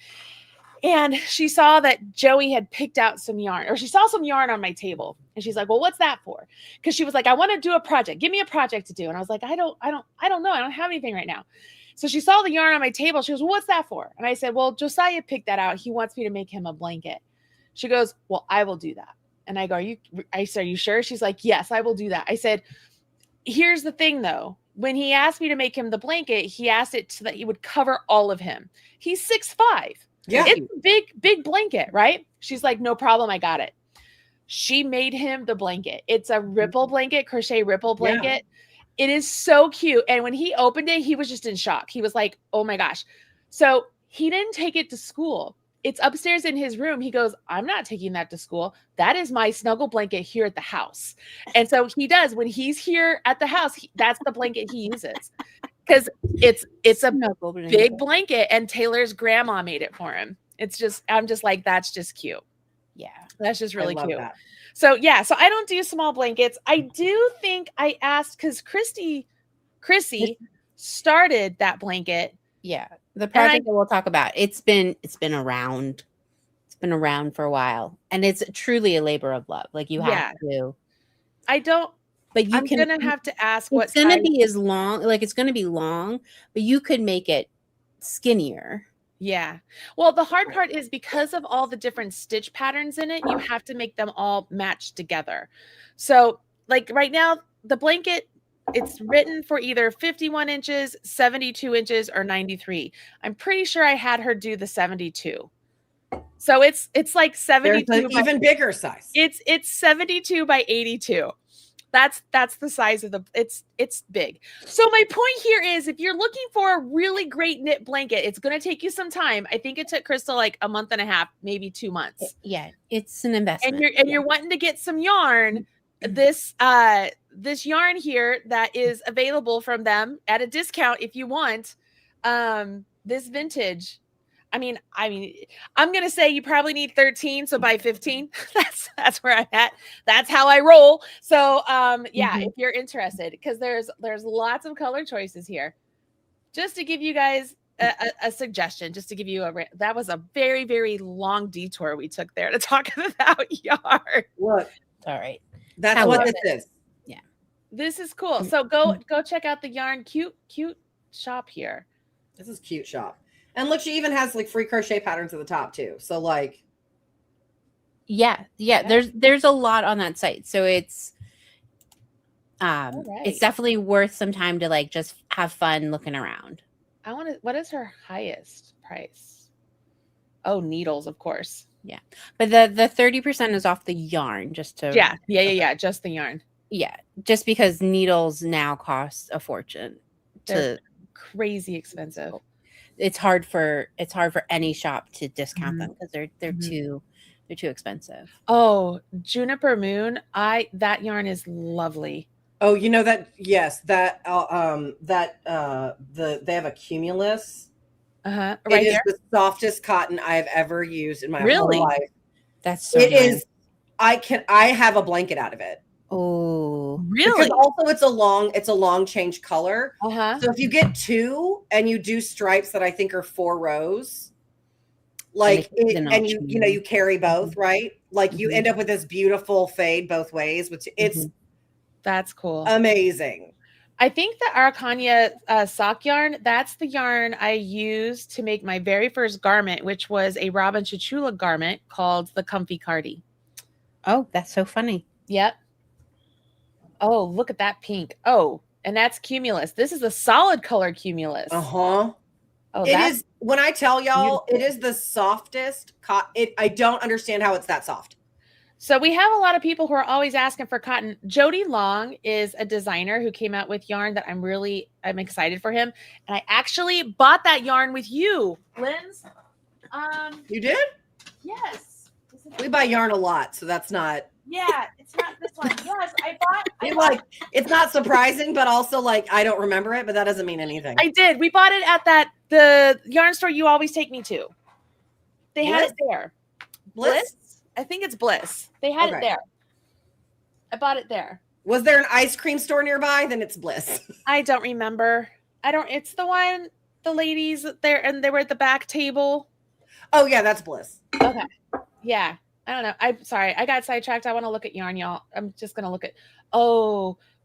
B: And she saw that Joey had picked out some yarn, or she saw some yarn on my table. And she's like, well, what's that for? Because she was like, I want to do a project. Give me a project to do. And I was like, I don't know. I don't have anything right now. So she saw the yarn on my table. She goes, well, what's that for? And I said, well, Josiah picked that out. He wants me to make him a blanket. She goes, well, I will do that. And I go, I said, are you sure? She's like, yes, I will do that. I said, here's the thing though. When he asked me to make him the blanket, he asked it so that it would cover all of him. He's 6'5".
A: Yeah.
B: It's a big blanket, right? She's like, no problem. I got it. She made him the blanket. It's a ripple blanket, crochet ripple blanket. Yeah. It is so cute. And when he opened it, he was just in shock. He was like, oh my gosh. So he didn't take it to school. It's upstairs in his room. He goes, I'm not taking that to school. That is my snuggle blanket here at the house. And so he does. When he's here at the house, that's the blanket he uses. Because it's a big blanket, and Taylor's grandma made it for him. I'm just like, that's just cute.
C: Yeah.
B: That's just really cute.
A: That.
B: So yeah, so I don't do small blankets. I do think I asked because Chrissy started that blanket.
C: Yeah. The project that we'll talk about. It's been around. It's been around for a while. And it's truly a labor of love. Like you have to.
B: I don't. But I'm gonna have to ask what
C: it's gonna be as long, like it's gonna be long, but you could make it skinnier.
B: Yeah. Well, the hard part is because of all the different stitch patterns in it, you have to make them all match together. So like right now, the blanket, it's written for either 51 inches, 72 inches, or 93. I'm pretty sure I had her do the 72. So it's like 72.
A: There's an even bigger size.
B: It's 72 by 82. That's the size of it's big. So my point here is if you're looking for a really great knit blanket, it's going to take you some time. I think it took Crystal like a month and a half, maybe 2 months.
C: Yeah, it's an investment.
B: And you're wanting to get some yarn. This yarn here that is available from them at a discount if you want. This vintage. I mean, I'm going to say you probably need 13. So buy 15. That's where I'm at. That's how I roll. So, if you're interested, because there's lots of color choices here. Just to give you guys a suggestion, just to give you that was a very, very long detour we took there to talk about yarn.
A: Look,
C: all right.
A: That's what this is.
C: Yeah.
B: This is cool. So go check out the yarn cute shop here.
A: This is cute shop. And look, she even has like free crochet patterns at the top too. So like,
C: yeah. There's a lot on that site. So it's it's definitely worth some time to like just have fun looking around.
B: What is her highest price? Oh, needles, of course.
C: Yeah. But the 30% is off the yarn just to
B: Yeah. Just the yarn.
C: Yeah. Just because needles now cost a fortune.
B: They're crazy expensive.
C: It's hard for any shop to discount them because they're too expensive.
B: Oh, Juniper Moon, that yarn is lovely.
A: Oh, you know that? Yes, they have a cumulus.
B: Right
A: it is
B: there?
A: the softest cotton I've ever used in my whole
B: Really?
A: life.
C: That's so
A: it
C: nice.
A: is. I have a blanket out of it.
C: Oh,
B: really?
A: Because also it's a long change color. So if you get 2 and you do stripes that I think are 4 rows, like you carry both, right? Like you end up with this beautiful fade both ways, which
B: that's cool.
A: Amazing.
B: I think the Araucania sock yarn, that's the yarn I used to make my very first garment, which was a Robin Chichula garment called the Comfy Cardi.
C: Oh, that's so funny.
B: Yep. Oh, look at that pink. Oh, and that's cumulus. This is a solid color cumulus.
A: Oh, it is. When I tell y'all, it is the softest cotton. I don't understand how it's that soft.
B: So we have a lot of people who are always asking for cotton. Jody Long is a designer who came out with yarn that I'm excited for him. And I actually bought that yarn with you, Linz.
A: You did?
B: Yes.
A: We buy yarn a lot, so that's not.
B: Yeah, it's not this one. Yes, I bought.
A: It's not surprising, but also like I don't remember it, but that doesn't mean anything.
B: I did. We bought it at the yarn store you always take me to. They had it there. Bliss? I think it's Bliss. They had it there. I bought it there.
A: Was there an ice cream store nearby? Then it's Bliss.
B: I don't remember. It's the one, the ladies there, and they were at the back table.
A: Oh, yeah, that's Bliss.
B: Okay. Yeah. I don't know. I'm sorry. I got sidetracked. I want to look at yarn, y'all. I'm just going to look at,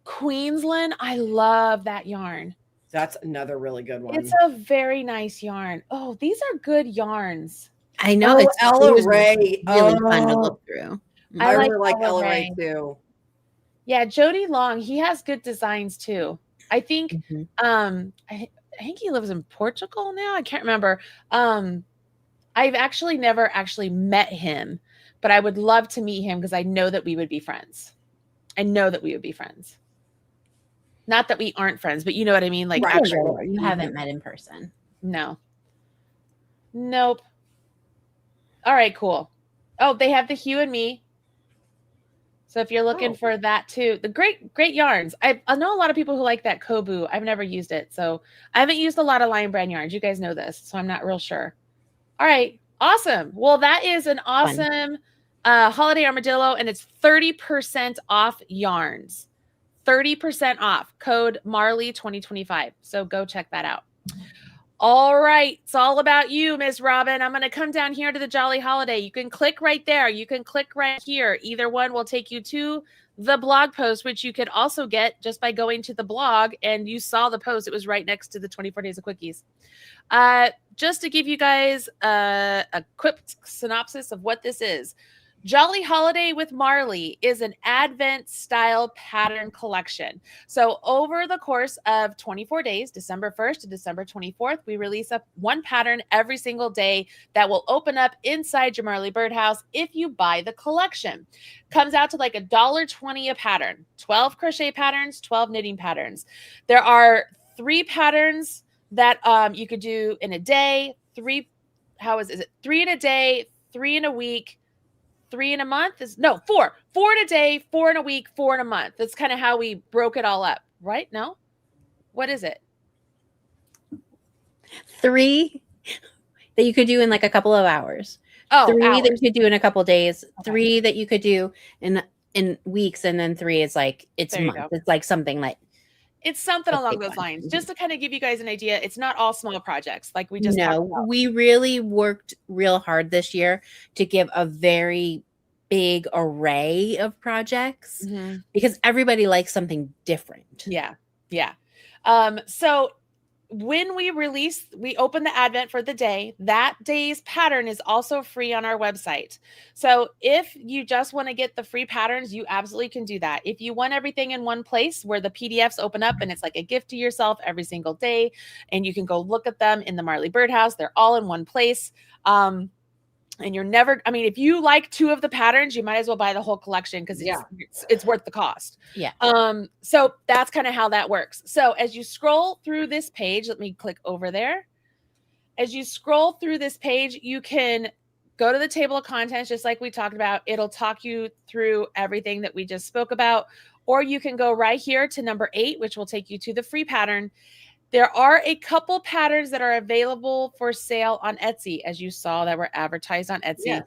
B: Queensland. I love that yarn.
A: That's another really good one.
B: It's a very nice yarn. Oh, these are good yarns.
C: I know. It's
A: Ella Ray.
C: Really fun to look through.
A: I really like Ella Ray too.
B: Yeah, Jody Long, he has good designs too. I think I think he lives in Portugal now. I can't remember. I've actually never met him, but I would love to meet him because I know that we would be friends. Not that we aren't friends, but you know what I mean? Like,
C: right. Actually, you haven't met in person.
B: No. Nope. All right, cool. Oh, they have the Hue and Me. So if you're looking for that too, the great yarns. I know a lot of people who like that Kobu. I've never used it. So I haven't used a lot of Lion Brand yarns. You guys know this, so I'm not real sure. All right. Awesome. Well, that is an awesome Holiday Armadillo, and it's 30% off yarns. 30% off. Code Marley 2025. So go check that out. All right. It's all about you, Miss Robin. I'm going to come down here to the Jolly Holiday. You can click right there. You can click right here. Either one will take you to the blog post, which you could also get just by going to the blog. And you saw the post. It was right next to the 24 Days of Quickies. Just to give you guys a quick synopsis of what this is. Jolly Holiday with Marley is an Advent style pattern collection. So over the course of 24 days, December 1st to December 24th, we release one pattern every single day that will open up inside your Marley Birdhouse if you buy the collection. Comes out to like $1.20 a pattern, 12 crochet patterns, 12 knitting patterns. There are 3 patterns that you could do in a day, 3 in a day, 3 in a week, 3 in a month 4 in a day, 4 in a week, 4 in a month. That's kind of how we broke it all up, right? No, what is it?
C: 3 that you could do in like a couple of hours. 3 hours. That you could do in a couple of days. Okay. 3 that you could do in weeks, and then 3 is like it's a month. It's like something like.
B: It's something along those lines. Just to kind of give you guys an idea, it's not all small projects like we just talked about.
C: We really worked real hard this year to give a very big array of projects because everybody likes something different.
B: Yeah. So when we open the Advent for the day, that day's pattern is also free on our website. So if you just want to get the free patterns, you absolutely can do that. If you want everything in one place where the PDFs open up and it's like a gift to yourself every single day, and you can go look at them in the Marley Birdhouse, they're all in one place. And you're never, if you like 2 of the patterns, you might as well buy the whole collection because it's worth the cost.
C: Yeah.
B: So that's kind of how that works. So as you scroll through this page, let me click over there. As you scroll through this page, you can go to the table of contents, just like we talked about. It'll talk you through everything that we just spoke about, or you can go right here to number 8, which will take you to the free pattern. There are a couple patterns that are available for sale on Etsy, as you saw that were advertised on Etsy,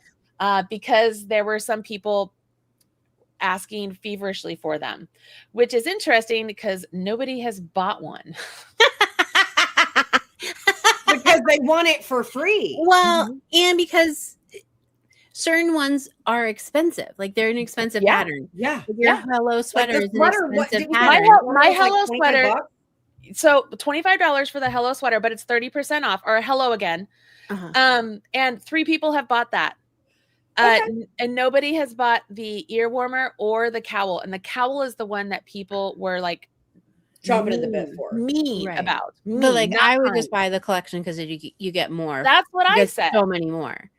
B: because there were some people asking feverishly for them, which is interesting because nobody has bought one.
A: Because they want it for free.
C: Well, and because certain ones are expensive. Like they're an expensive pattern.
A: Yeah.
C: Your Hello sweater is an expensive pattern.
B: My Hello sweater. So $25 for the Hello sweater, but it's 30% off, or Hello again. And 3 people have bought that. And nobody has bought the ear warmer or the cowl. And the cowl is the one that people were like
A: chomping at the bit for
B: about.
C: But like I would just buy the collection because you get more.
B: That's what I said.
C: So many more.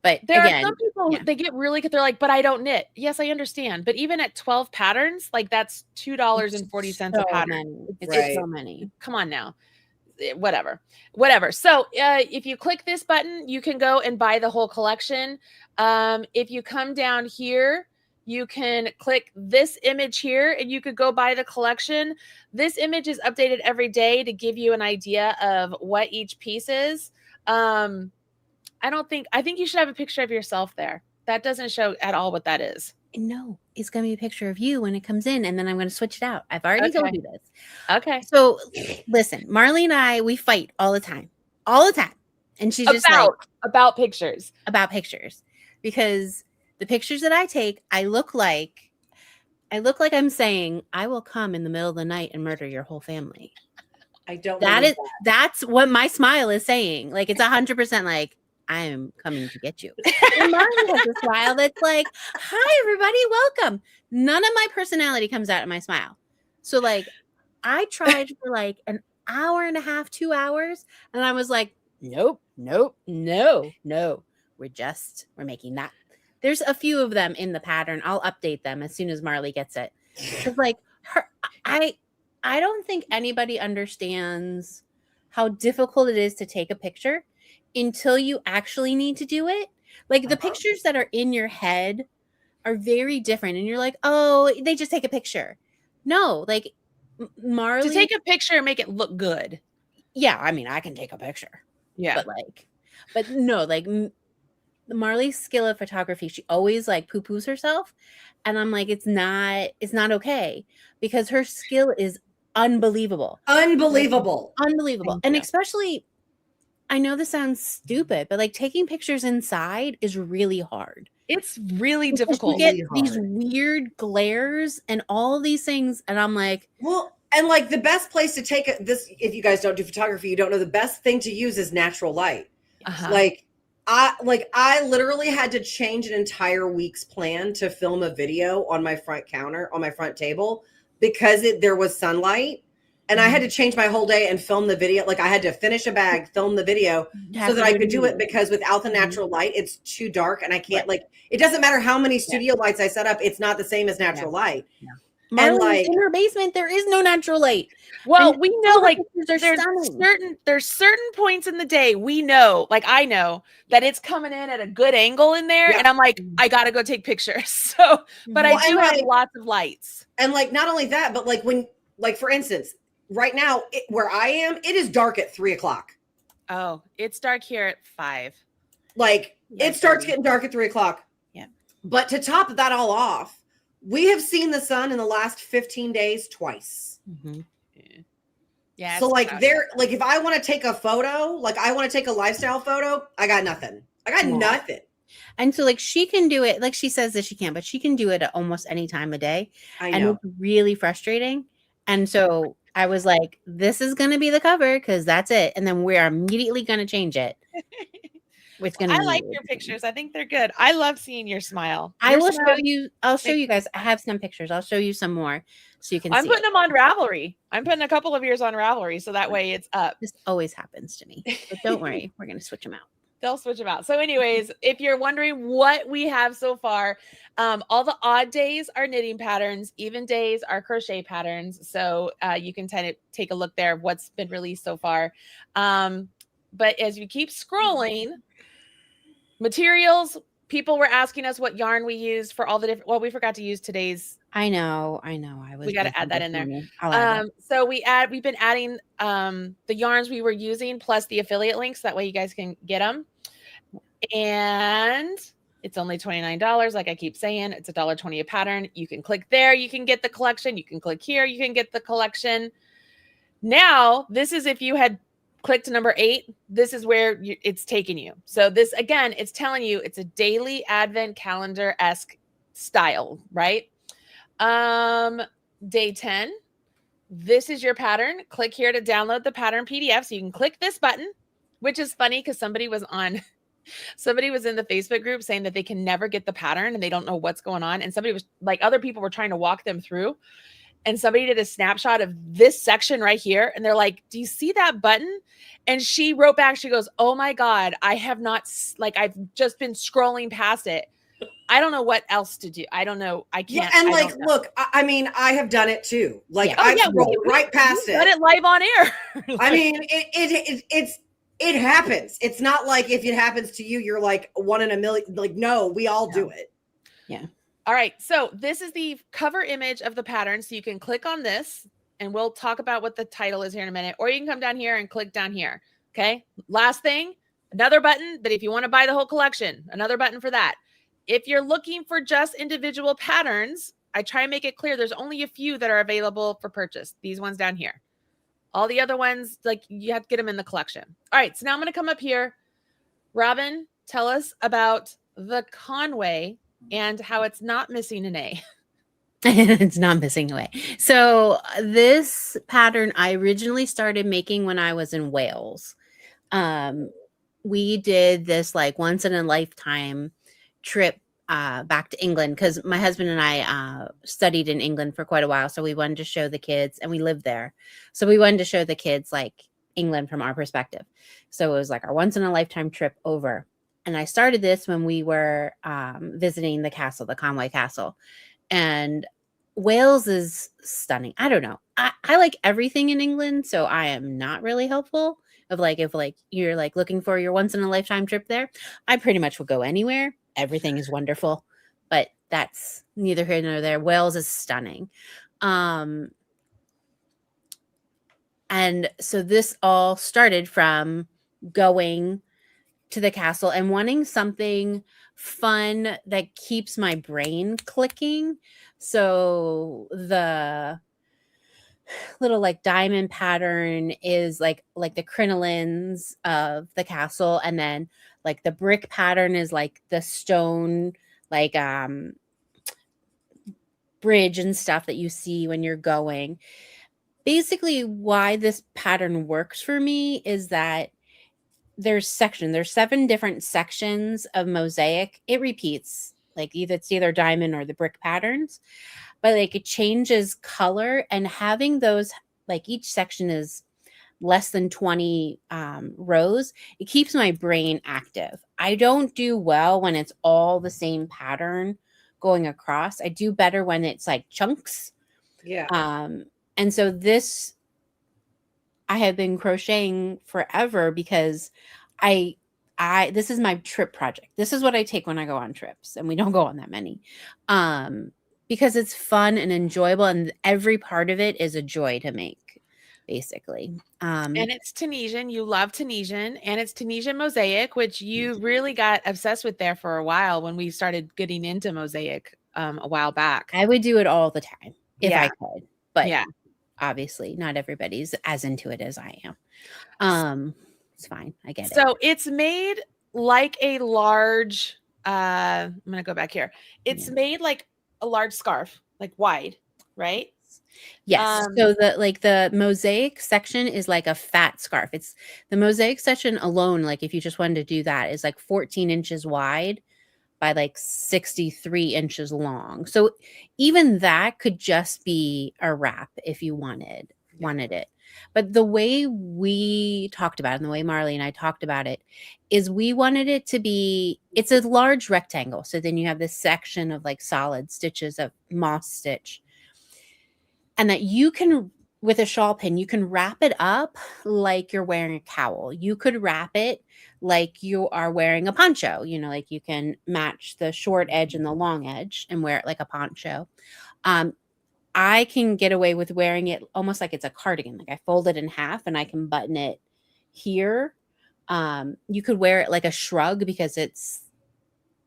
C: But
B: there are some people they get really good. They're like, but I don't knit. Yes, I understand. But even at 12 patterns, like that's $2.40 a pattern.
C: It's so many.
B: Come on now. whatever. So if you click this button, you can go and buy the whole collection. If you come down here, you can click this image here and you could go buy the collection. This image is updated every day to give you an idea of what each piece is. I think you should have a picture of yourself there. That doesn't show at all what that is.
C: No, it's going to be a picture of you when it comes in, and then I'm going to switch it out. I've already told you this.
B: Okay.
C: So listen, Marley and I, we fight all the time. And she's just
B: about pictures.
C: About pictures. Because the pictures that I take, I look like I'm saying, I will come in the middle of the night and murder your whole family.
A: I don't.
C: That's what my smile is saying. Like, it's 100% like, I am coming to get you. And Marley has a smile that's like, hi, everybody, welcome. None of my personality comes out of my smile. So, like, I tried for like an hour and a half, 2 hours. And I was like, nope. We're making that. There's a few of them in the pattern. I'll update them as soon as Marley gets it. Because, like, I don't think anybody understands how difficult it is to take a picture until you actually need to do it. Like, the pictures that are in your head are very different. And you're like, oh, they just take a picture. No, like, Marley.
B: To take a picture and make it look good.
C: Yeah, I mean, I can take a picture.
B: Yeah.
C: But no, like, Marley's skill of photography, she always like poo-poos herself. And I'm like, it's not okay, because her skill is unbelievable.
A: Unbelievable.
C: And especially, I know this sounds stupid, but like taking pictures inside is really hard.
B: It's really difficult.
C: You get these weird glares and all of these things. And I'm like,
A: well, and like the best place to take this, if you guys don't do photography, you don't know, the best thing to use is natural light. Like I literally had to change an entire week's plan to film a video on my front counter, on my front table, because there was sunlight. And I had to change my whole day and film the video. Like, I had to finish a bag, film the video so that I could do it, because without the natural light, it's too dark. And I can't, like, it doesn't matter how many studio lights I set up. It's not the same as natural light.
C: And like, in her basement, there is no natural light.
B: Well, we know, like, there's certain points in the day we know, like, I know that it's coming in at a good angle in there, and I'm like, I gotta go take pictures. So, but I do have lots of lights. And
A: like, not only that, but like when, like, for instance, right now where I am, it is dark at 3:00.
B: Oh, it's dark here at 5.
A: Like, it starts getting dark at 3:00.
C: Yeah.
A: But to top that all off, we have seen the sun in the last 15 days twice.
B: Yeah.
A: So like, like, if I want to take a photo, like I want to take a lifestyle photo, I got nothing. Nothing.
C: And so like, she can do it. Like, she says that she can't, but she can do it at almost any time of day.
A: I know.
C: And it's really frustrating. And so I was like, this is going to be the cover, because that's it. And then we're immediately going to change it.
B: I like your pictures. I think they're good. I love seeing your smile.
C: I will show you. I'll show you guys. I have some pictures. I'll show you some more so you can see.
B: I'm putting them on Ravelry. I'm putting a couple of yours on Ravelry, so that way it's up.
C: This always happens to me. But don't worry. We're going to switch them out.
B: They'll switch them out. So anyways, if you're wondering what we have so far, all the odd days are knitting patterns, even days are crochet patterns. So you can kind of take a look there of what's been released so far. But as you keep scrolling, materials, people were asking us what yarn we used for all the different, well, we forgot to use today's.
C: I know.
B: We got to add that in there. So we've been adding the yarns we were using plus the affiliate links. That way you guys can get them. And it's only $29. Like I keep saying, it's $1.20 a pattern. You can click there. You can get the collection. You can click here. You can get the collection. Now, this is if you had clicked number 8, this is where it's taking you. So this, again, it's telling you it's a daily advent calendar-esque style, right? Day 10, this is your pattern. Click here to download the pattern PDF. So you can click this button, which is funny because somebody was in the Facebook group saying that they can never get the pattern and they don't know what's going on. And somebody was like, other people were trying to walk them through. And somebody did a snapshot of this section right here. And they're like, do you see that button? And she wrote back, she goes, oh my God, I have not, like, I've just been scrolling past it. I don't know what else to do. I don't know. I
A: Yeah,
B: can't.
A: and
B: I
A: like,
B: don't know.
A: look, I mean, I have done it too. Like,
C: Yeah.
B: Oh
A: I've
B: yeah,
A: rolled right past
B: we've done
A: it.
B: it live on air.
A: I mean, it happens. It's not like if it happens to you, you're like one in a million. Like, no, we all do it.
C: Yeah.
B: All right, so this is the cover image of the pattern. So you can click on this and we'll talk about what the title is here in a minute, or you can come down here and click down here. Okay. Last thing, another button, but if you want to buy the whole collection, another button for that. If you're looking for just individual patterns, I try and make it clear there's only a few that are available for purchase. These ones down here. All the other ones, like you have to get them in the collection. All right, so now I'm going to come up here. Robin, tell us about the Conway and how it's not missing an A.
C: It's not missing away. So this pattern I originally started making when I was in Wales. We did this like once in a lifetime trip back to England because my husband and I studied in England for quite a while. So we wanted to show the kids, and we lived there. So we wanted to show the kids like England from our perspective. So it was like our once in a lifetime trip over. And I started this when we were visiting the castle, the Conway Castle. And Wales is stunning. I don't know. I like everything in England, so I am not really helpful. Of like, if like you're like looking for your once in a lifetime trip there, I pretty much will go anywhere. Everything is wonderful, but that's neither here nor there. Wales is stunning. And so this all started from going to the castle and wanting something fun that keeps my brain clicking. So the little like diamond pattern is like the crinolines of the castle, and then like the brick pattern is like the stone like bridge and stuff that you see when you're going. Basically why this pattern works for me is that there's 7 different sections of mosaic. It repeats like it's either diamond or the brick patterns, but like it changes color, and having those like each section is less than 20 rows, it keeps my brain active. I don't do well when it's all the same pattern going across. I do better when it's like chunks.
A: Yeah.
C: And so this I have been crocheting forever because this is my trip project. This is what I take when I go on trips, and we don't go on that many. Because it's fun and enjoyable, and every part of it is a joy to make, basically.
B: And it's Tunisian. You love Tunisian, and it's Tunisian mosaic, which you really got obsessed with there for a while when we started getting into mosaic a while back.
C: I would do it all the time if I could, but
B: yeah,
C: obviously not everybody's as into it as I am. It's fine. I get it.
B: So it's made like a large, I'm going to go back here. It's made like a large scarf, like wide, right?
C: Yes. So the mosaic section is like a fat scarf. It's the mosaic section alone. Like if you just wanted to do that is like 14 inches wide by like 63 inches long. So even that could just be a wrap if you wanted it. But the way we talked about it, and the way Marley and I talked about it, is we wanted it to be, it's a large rectangle. So then you have this section of like solid stitches of moss stitch. And that you can, with a shawl pin, you can wrap it up like you're wearing a cowl. You could wrap it like you are wearing a poncho. You know, like you can match the short edge and the long edge and wear it like a poncho. I can get away with wearing it almost like it's a cardigan. Like I fold it in half and I can button it here. You could wear it like a shrug because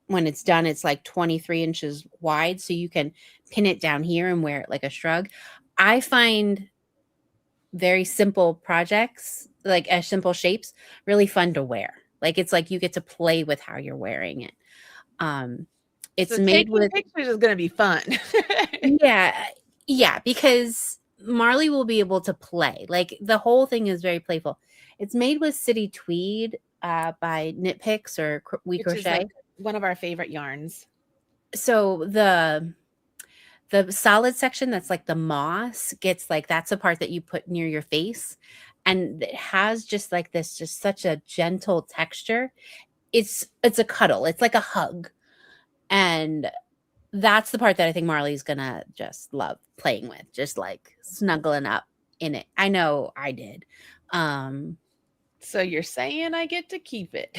C: when it's done, it's like 23 inches wide. So you can pin it down here and wear it like a shrug. I find very simple projects, like simple shapes, really fun to wear. Like it's like you get to play with how you're wearing it. It's
B: so
C: made with
B: pictures is going to be fun.
C: Yeah, because Marley will be able to play. Like the whole thing is very playful. It's made with City Tweed by Knit Picks or We
B: Which
C: Crochet.
B: is like one of our favorite yarns.
C: So the solid section that's like the moss gets like, that's the part that you put near your face, and it has just like this, just such a gentle texture. It's a cuddle. It's like a hug. And that's the part that I think Marley's gonna just love playing with, just like snuggling up in it. I know I did.
B: So you're saying I get to keep it?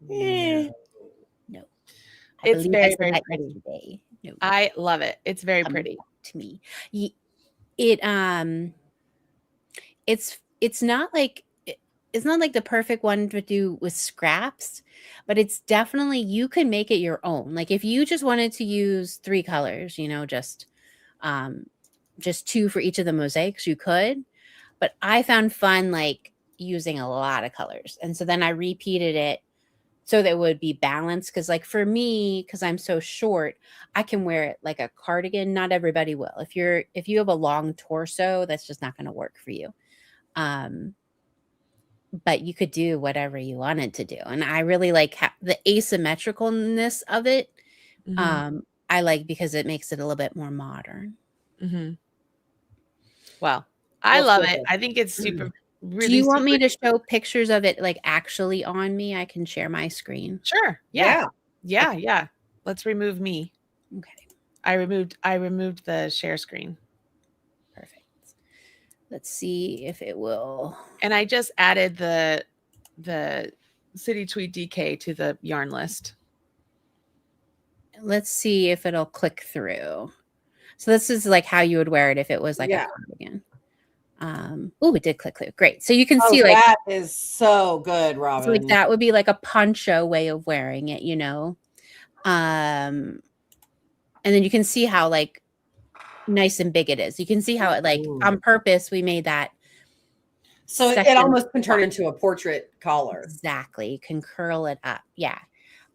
C: No.
B: It's very, very
C: that
B: pretty.
C: yesterday. No,
B: I love it. It's very pretty
C: to me. It's not like it's not like the perfect one to do with scraps, but it's definitely, you can make it your own. Like if you just wanted to use 3 colors, you know, just 2 for each of the mosaics, you could. But I found fun like using a lot of colors, and so then I repeated it so that it would be balanced. Because like for me, because I'm so short, I can wear it like a cardigan. Not everybody will. If you have a long torso, that's just not going to work for you. But you could do whatever you wanted to do, and I really like the asymmetricalness of it. I like, because it makes it a little bit more modern.
B: Well, I love it. I think it's super. Really,
C: do you want me to show pictures of it like actually on me? I can share my screen.
B: Sure. Yeah. Let's remove me.
C: Okay.
B: I removed the share screen.
C: Perfect. Let's see if it will.
B: And I just added the City Tweed DK to the yarn list.
C: Let's see if it'll click through. So this is like how you would wear it if it was like a cardigan. Oh, it did click through. Great. So you can see like
A: that is so good, Robin.
C: So like that would be like a poncho way of wearing it, you know. And then you can see how like nice and big it is. You can see how it like on purpose we made that.
A: So it almost can turn into a portrait collar.
C: Exactly. You can curl it up. Yeah.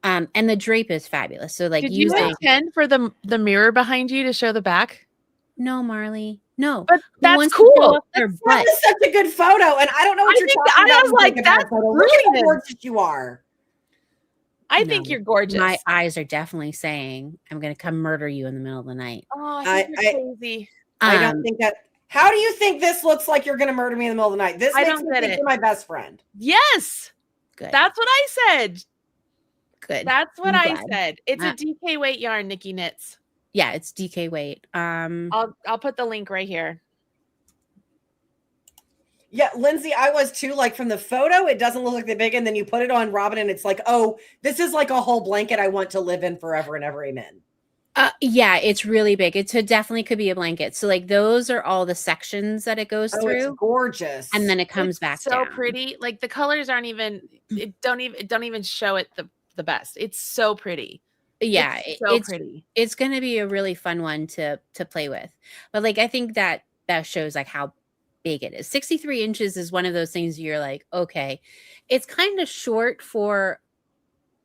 C: And the drape is fabulous. So like,
B: did you intend for the mirror behind you to show the back?
C: No, Marley. No.
B: But that's cool.
A: That is such a good photo. And I don't know what you're talking about.
B: I was like, that's
A: look at how gorgeous you are.
B: I think you're gorgeous.
C: My eyes are definitely saying I'm going to come murder you in the middle of the night.
B: Oh, I think you're crazy.
A: I don't think that. How do you think this looks like you're going to murder me in the middle of the night? This makes me think you're my best friend.
B: Yes.
C: Good.
B: That's what I said.
C: Good.
B: That's what I said. It's a DK weight yarn, Nikki knits.
C: Yeah, it's DK weight.
B: I'll put the link right here.
A: Yeah, Lindsay, I was too. Like from the photo, it doesn't look like that big, and then you put it on Robin, and it's like, oh, this is like a whole blanket I want to live in forever and ever. Amen.
C: Yeah, it's really big. It definitely could be a blanket. So like those are all the sections that it goes through.
A: It's gorgeous.
C: And then it comes back
B: so
C: down.
B: Pretty. Like the colors aren't even. It don't even show it the best. It's so pretty.
C: Yeah,
B: it's pretty.
C: It's going to be a really fun one to play with. But like I think that shows like how big it is. 63 inches is one of those things you're like, okay, it's kind of short for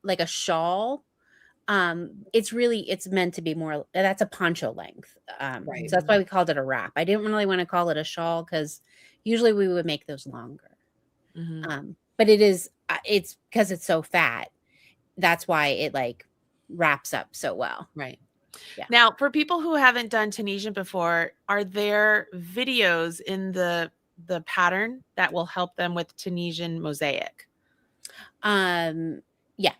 C: like a shawl. It's meant to be more, that's a poncho length.
A: Right.
C: So that's why we called it a wrap. I didn't really want to call it a shawl because usually we would make those longer. But it's because it's so fat. That's why it like wraps up so well.
B: Right. Yeah. Now, for people who haven't done Tunisian before, are there videos in the pattern that will help them with Tunisian mosaic?
C: Yeah.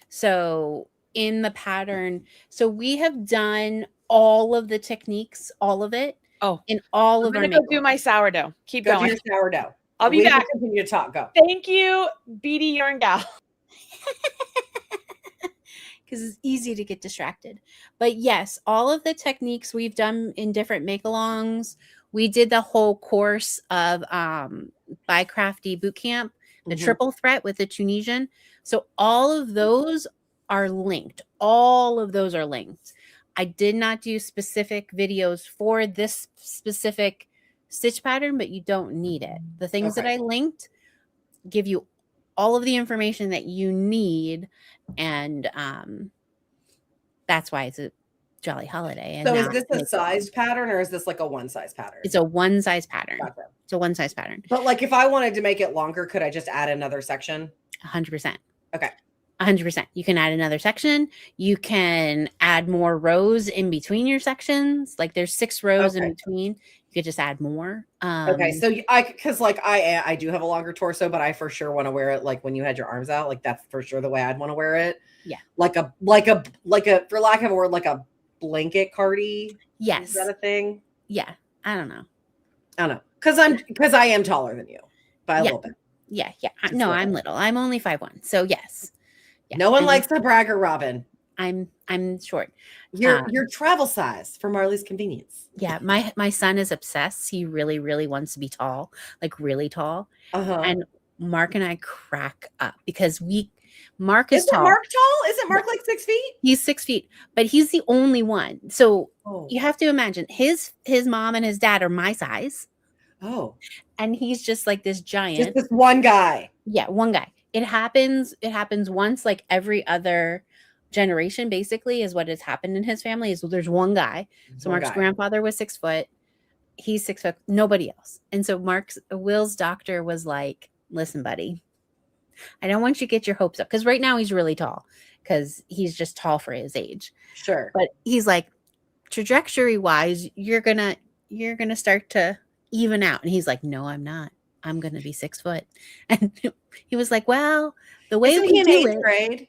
C: So in the pattern, so we have done all of the techniques, all of it.
B: Oh,
C: in all of our.
B: I'm gonna go do my sourdough. Keep going.
A: Do your sourdough.
B: I'll be back.
A: Continue to talk. Go.
B: Thank you, Beady Yarn Gal.
C: Because it's easy to get distracted. But yes, all of the techniques we've done in different make-alongs. We did the whole course of By Crafty Bootcamp, the triple threat with the Tunisian. So all of those are linked. All of those are linked. I did not do specific videos for this specific stitch pattern, but you don't need it. The things that I linked give you all of the information that you need, and that's why it's a jolly holiday. And
A: so is this a sized pattern, or is this like a one size pattern?
C: It's a one size pattern.
A: Gotcha.
C: It's a one size pattern.
A: But like if I wanted to make it longer, could I just add another section?
C: 100%.
A: Okay.
C: 100%. You can add another section. You can add more rows in between your sections. Like there's 6 rows in between. You you could just add more.
A: Okay, so because like I do have a longer torso, but I for sure want to wear it like when you had your arms out, like that's for sure the way I'd want to wear it.
C: Yeah,
A: like a for lack of a word, like a blanket cardi.
C: Yes,
A: is that a thing?
C: Yeah, I don't know.
A: Because I am taller than you by a little bit.
C: Yeah. No, I'm little. I'm only 5'1". So yes. Yeah,
A: no one likes to bragger, Robin.
C: I'm short.
A: Your travel size for Marley's convenience.
C: Yeah, my son is obsessed. He really, really wants to be tall, like really tall. And Mark and I crack up because Mark is tall.
A: Mark tall? Isn't Mark like 6 feet?
C: He's 6 feet, but he's the only one. So you have to imagine his mom and his dad are my size.
A: Oh.
C: And he's just like this giant.
A: Just this one guy.
C: Yeah, one guy. It happens once like every other generation, basically, is what has happened in his family. Is there's one guy. So Mark's grandfather was 6 foot. He's 6 foot, nobody else. And so Will's doctor was like, listen, buddy, I don't want you to get your hopes up. Because right now he's really tall. Because he's just tall for his age.
A: Sure.
C: But he's like, trajectory wise, you're gonna start to even out. And he's like, no, I'm not. I'm gonna be 6 foot. And he was like, well, the way we do it.
A: 8th grade?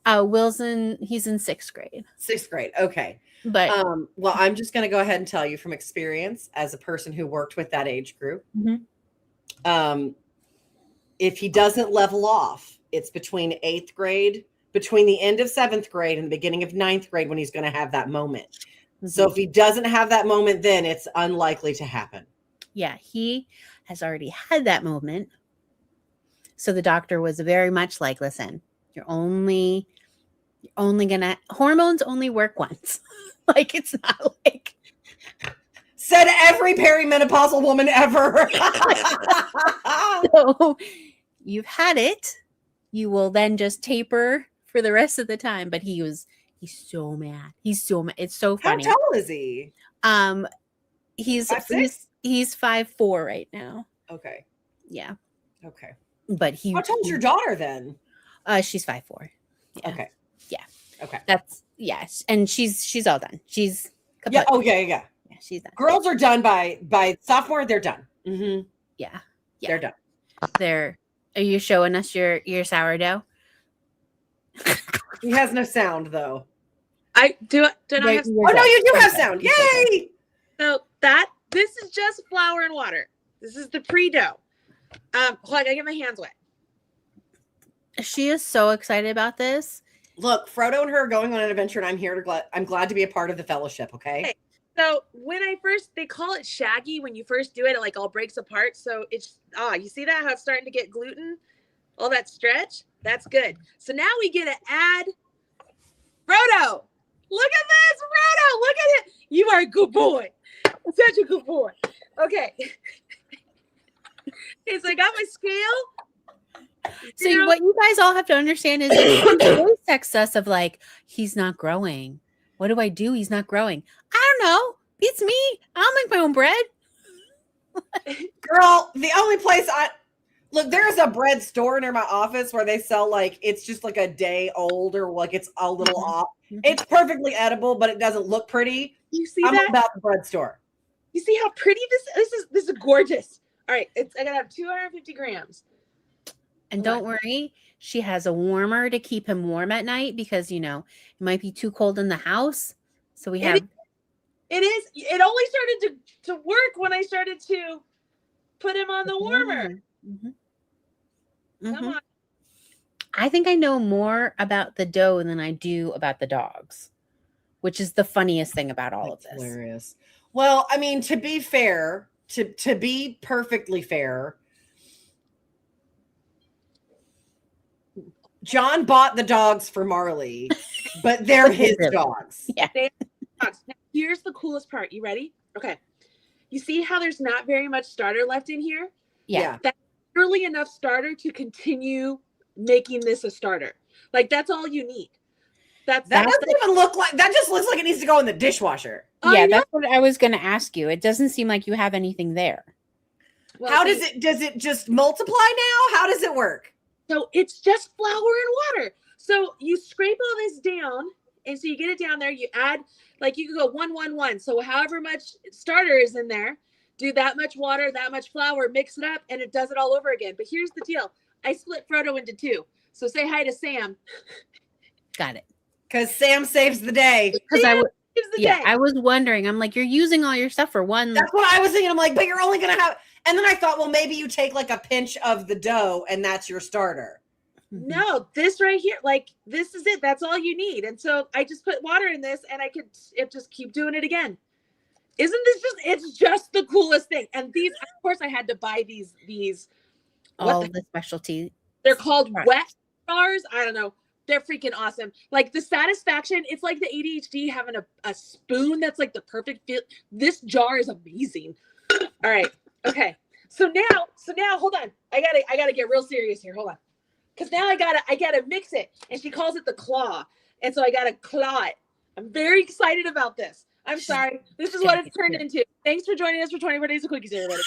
C: He's in 6th grade.
A: 6th grade. Okay.
C: But
A: well, I'm just gonna go ahead and tell you from experience as a person who worked with that age group. If he doesn't level off, it's between 8th grade, between the end of 7th grade and the beginning of 9th grade when he's going to have that moment. So if he doesn't have that moment, then it's unlikely to happen.
C: Yeah, he has already had that moment. So the doctor was very much like, listen, you're only gonna, hormones only work once. Like, it's not like.
A: Said every perimenopausal woman ever.
C: So you've had it. You will then just taper for the rest of the time. But he's so mad. He's so mad. It's so funny.
A: How tall is he?
C: He's 5'4" right now.
A: Okay.
C: Yeah.
A: Okay.
C: But
A: how tall is your daughter then?
C: She's 5'4". Yeah.
A: Okay.
C: Yeah.
A: Okay.
C: That's yes. And she's all done. She's kaput.
A: Yeah. Oh yeah. Yeah.
C: Yeah. She's done.
A: Girls are done by sophomore. They're done.
C: Mm-hmm. Yeah.
A: They're done.
C: Are you showing us your sourdough?
A: He has no sound though.
B: I do. Don't I have?
A: Oh no, you do have sound! Yay!
B: So this is just flour and water. This is the pre-dough. Hold on, I gotta get my hands wet.
C: She is so excited about this.
A: Look, Frodo and her are going on an adventure, and I'm glad to be a part of the fellowship. Okay.
B: So when they call it shaggy when you first do it, it like all breaks apart. So it's you see that how it's starting to get gluten, all that stretch. That's good. So now we get to add Frodo. Look at this, Frodo. Look at it. You are a good boy. Such a good boy. Okay. Okay, so I got my scale.
C: So what you guys all have to understand is he always texts us of like, he's not growing. What do I do? He's not growing. I don't know. It's me. I'll make my own bread.
A: Girl, the only place there's a bread store near my office where they sell like, it's just like a day old or like it's a little off. It's perfectly edible, but it doesn't look pretty.
B: You see
A: I'm
B: that?
A: about the bread store.
B: You see how pretty this is gorgeous. All right, I gotta have 250 grams.
C: And don't worry, she has a warmer to keep him warm at night because, it might be too cold in the house. So we have.
B: It is. It only started to work when I started to put him on the warmer.
C: Mm-hmm.
B: Come on.
C: I think I know more about the dough than I do about the dogs, which is the funniest thing about all of this.
A: Hilarious. Well, I mean, to be fair, to be perfectly fair, John bought the dogs for Marley, but they're his dogs.
C: Yeah.
B: Now, here's the coolest part. You ready? Okay. You see how there's not very much starter left in here?
C: Yeah.
B: That's really enough starter to continue making this a starter. Like that's all you need. That
A: doesn't even look like that. Just looks like it needs to go in the dishwasher.
C: Yeah, that's what I was going to ask you. It doesn't seem like you have anything there.
B: Well,
A: how does it just multiply now? How does it work?
B: So it's just flour and water. So you scrape all this down, and so you get it down there. You add, like you can go 1, 1, 1. So however much starter is in there, do that much water, that much flour, mix it up, and it does it all over again. But here's the deal. I split Frodo into 2. So say hi to Sam.
C: Got it.
A: Because Sam saves the day.
C: Because
B: Day.
C: I was wondering. I'm like, you're using all your stuff for one.
A: That's what I was thinking. I'm like, but you're only going to have. And then I thought, well, maybe you take like a pinch of the dough and that's your starter.
B: No, this right here, like this is it. That's all you need. And so I just put water in this and it just keep doing it again. Isn't this it's just the coolest thing. And these, of course, I had to buy these
C: all the specialty.
B: They're called wet jars. I don't know. They're freaking awesome. Like the satisfaction, it's like the ADHD having a spoon that's like the perfect fit. This jar is amazing. All right. Okay. So now hold on. I gotta get real serious here. Hold on. Because now I gotta mix it. And she calls it the claw. And so I gotta claw it. I'm very excited about this. I'm sorry. This is what it's turned into. Thanks for joining us for 24 Days of Quickies, everybody.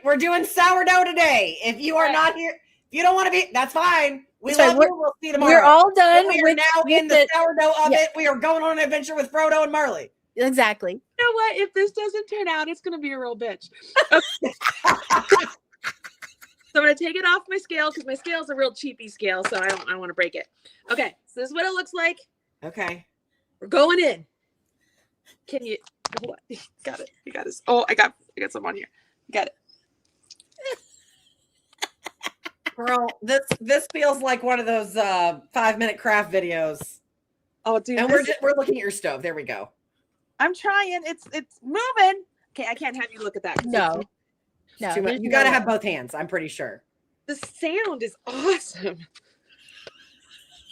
A: We're doing sourdough today. If you are not here, if you don't want to be, that's fine. We love you. We'll see you tomorrow.
C: We're all done.
A: We are now in the sourdough of it. We are going on an adventure with Frodo and Marley.
C: Exactly.
B: You know what? If this doesn't turn out, it's gonna be a real bitch. Okay. So I'm going to take it off my scale because my scale is a real cheapy scale, so I don't want to break it. Okay, so this is what it looks like.
A: Okay.
B: We're going in. Can you hold on. Got it. You got this. Oh, I got some on here. Got it.
A: Girl, this feels like one of those 5-minute craft videos.
B: Oh, dude.
A: And we're looking at your stove. There we go.
B: I'm trying. It's moving. Okay, I can't have you look at that.
C: No.
A: No, you got to have both hands, I'm pretty sure.
B: The sound is awesome.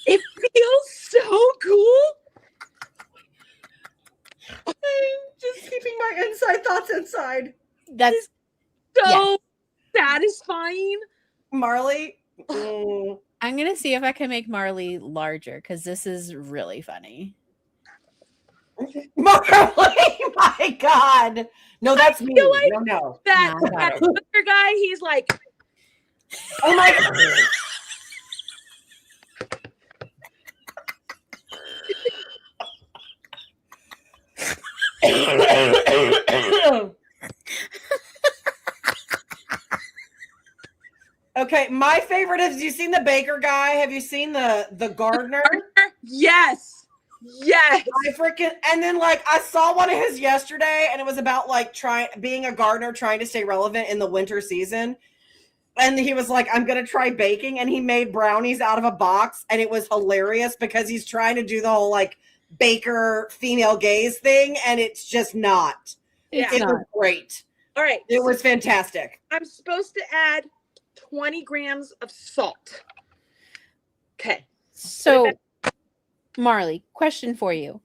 B: It feels so cool.
A: I'm just keeping my inside thoughts inside.
C: That's
B: so satisfying.
A: Marley.
C: I'm going to see if I can make Marley larger because this is really funny.
A: Marley, my God. No, that's me.
B: Like
A: no.
B: That other guy, he's like,
A: oh my God. Okay, my favorite is, you seen the baker guy? Have you seen the gardener?
B: Yes.
A: And then like I saw one of his yesterday, and it was about like being a gardener trying to stay relevant in the winter season. And he was like, I'm gonna try baking, and he made brownies out of a box, and it was hilarious because he's trying to do the whole like baker female gaze thing, and it's just not.
B: Yeah.
A: It was great.
B: All right.
A: It was fantastic.
B: I'm supposed to add 20 grams of salt. Okay.
C: So Marley, question for you.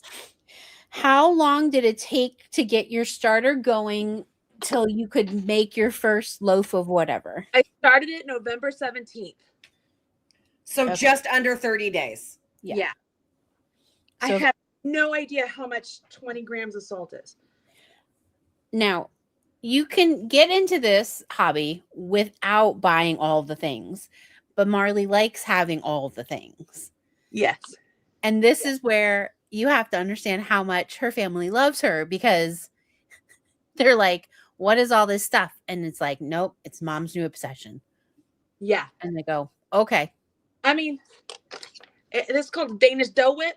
C: How long did it take to get your starter going till you could make your first loaf of whatever?
B: I started it November 17th.
A: So
C: Okay.
A: just under 30 days.
B: Yeah.
C: So,
B: I have no idea how much 20 grams of salt is.
C: now, you can get into this hobby without buying all the things, but Marley likes having all the things.
B: Yes.
C: And this is where you have to understand how much her family loves her, because they're like, what is all this stuff? And it's like, nope, it's mom's new obsession.
B: Yeah.
C: And they go, okay.
B: I mean, this is called Danish dough whip.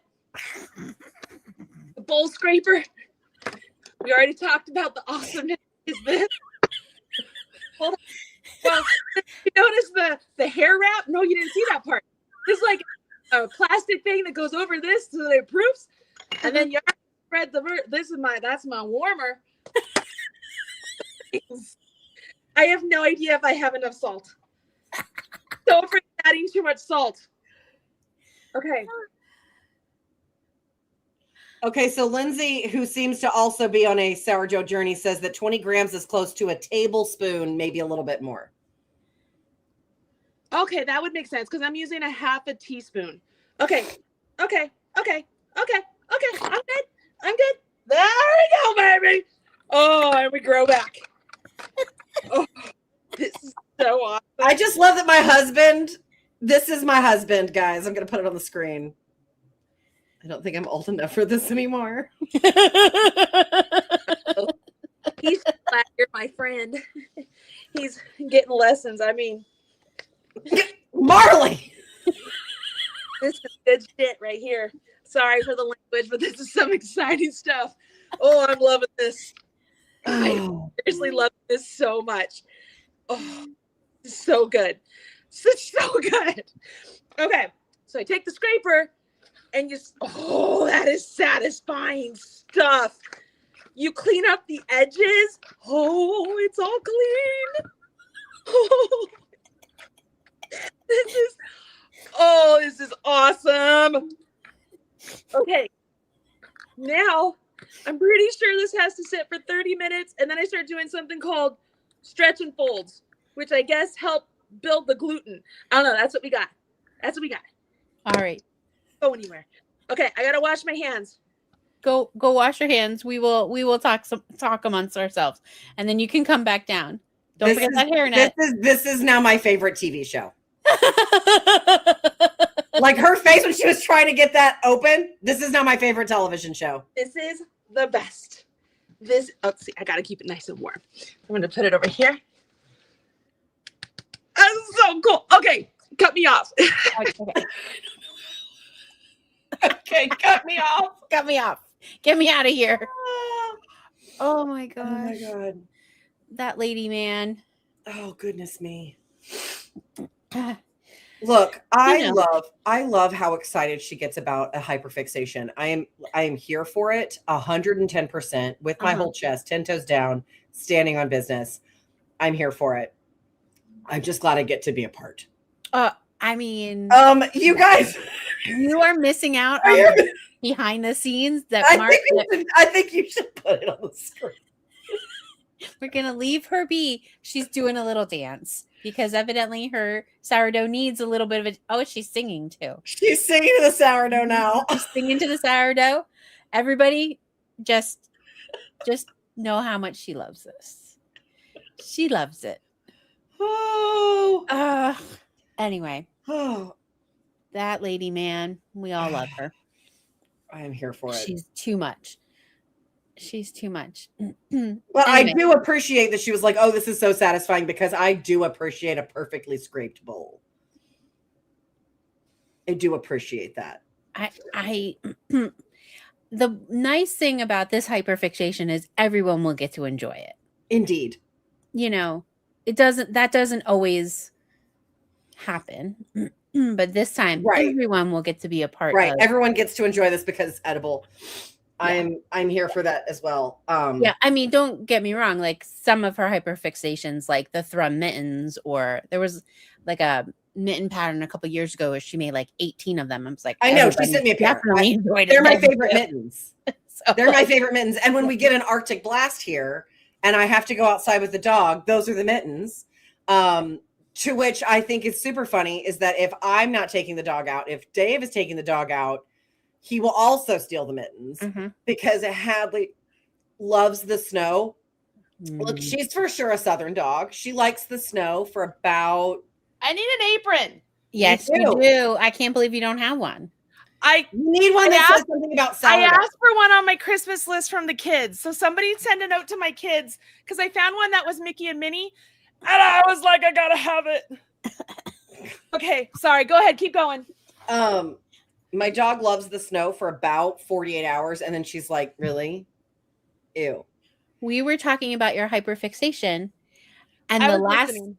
B: The bowl scraper. We already talked about the awesomeness is this. Hold on. Well, you notice the hair wrap? No, you didn't see that part. This is like a plastic thing that goes over this so that it proofs. And then you spread that's my warmer. I have no idea if I have enough salt. So afraid of adding too much salt. Okay.
A: Okay, so Lindsey, who seems to also be on a sourdough journey, says that 20 grams is close to a tablespoon, maybe a little bit more.
B: Okay, that would make sense because I'm using a half a teaspoon. Okay. I'm good. There we go, baby. Oh, and we grow back. Oh, this is so awesome.
A: I just love that this is my husband, guys. I'm going to put it on the screen. I don't think I'm old enough for this anymore.
B: He's glad you're my friend. He's getting lessons. I mean,
A: Marley.
B: this is good shit right here. Sorry for the language, but this is some exciting stuff. Oh, I'm loving this. I seriously love this so much. Oh, this is so good. This is so good. Okay, so I take the scraper and oh, that is satisfying stuff. You clean up the edges. Oh, it's all clean. Oh, this is awesome. Okay, now I'm pretty sure this has to sit for 30 minutes, and then I start doing something called stretch and folds, which I guess help build the gluten. I don't know. That's what we got.
C: All right.
B: Go anywhere. Okay, I gotta wash my hands.
C: Go wash your hands. We will talk amongst ourselves, and then you can come back down. Don't forget that hairnet.
A: This is now my favorite TV show. Like her face when she was trying to get that open. This is now my favorite television show.
B: This is the best. Let's see. I gotta keep it nice and warm. I'm gonna put it over here. That's so cool. Okay, cut me off.
C: Okay, cut me off. Cut me off. Get me out of here. Oh my gosh.
A: Oh my God.
C: That lady, man.
A: Oh goodness me. Look, I love how excited she gets about a hyperfixation. I am here for it 110% with my whole chest, 10 toes down, standing on business. I'm here for it. I'm just glad I get to be a part.
C: I mean,
A: you guys,
C: you are missing out on behind the scenes that
A: I think you should put it on the screen.
C: We're going to leave her be. She's doing a little dance because evidently her sourdough needs a little bit of it. Oh, she's singing too.
A: She's singing to the sourdough now.
C: She's singing to the sourdough. Everybody just know how much she loves this. She loves it.
A: Oh.
C: Anyway.
A: Oh.
C: That lady, man. We all love her.
A: I am here for it.
C: She's too much. She's too much.
A: Well,
C: anyway.
A: I do appreciate that she was like, oh, this is so satisfying because I do appreciate a perfectly scraped bowl. I do appreciate that.
C: I the nice thing about this hyperfixation is everyone will get to enjoy it.
A: Indeed.
C: You know, that doesn't always happen. But this time everyone will get to be a part of.
A: Everyone gets to enjoy this because it's edible. Yeah. I'm here for that as well.
C: Yeah, I mean, don't get me wrong. Like some of her hyperfixations, like the thrum mittens, or there was like a mitten pattern a couple years ago where she made like 18 of them. I was like,
A: I know she sent me a pair. They're my favorite mittens. They're my favorite mittens. And when we get an Arctic blast here, and I have to go outside with the dog, those are the mittens. To which I think is super funny is that if I'm not taking the dog out, if Dave is taking the dog out, he will also steal the mittens because Hadley loves the snow. Look, she's for sure a Southern dog. She likes the snow for about...
B: I need an apron.
C: Yes, you do. I can't believe you don't have one.
B: I
A: need one that says something about sourdough.
B: I asked for one on my Christmas list from the kids. So somebody send a note to my kids because I found one that was Mickey and Minnie. And I was like, I gotta have it. Okay, sorry. Go ahead. Keep going.
A: My dog loves the snow for about 48 hours. And then she's like, really? Ew.
C: We were talking about your hyperfixation. And the last... Listening.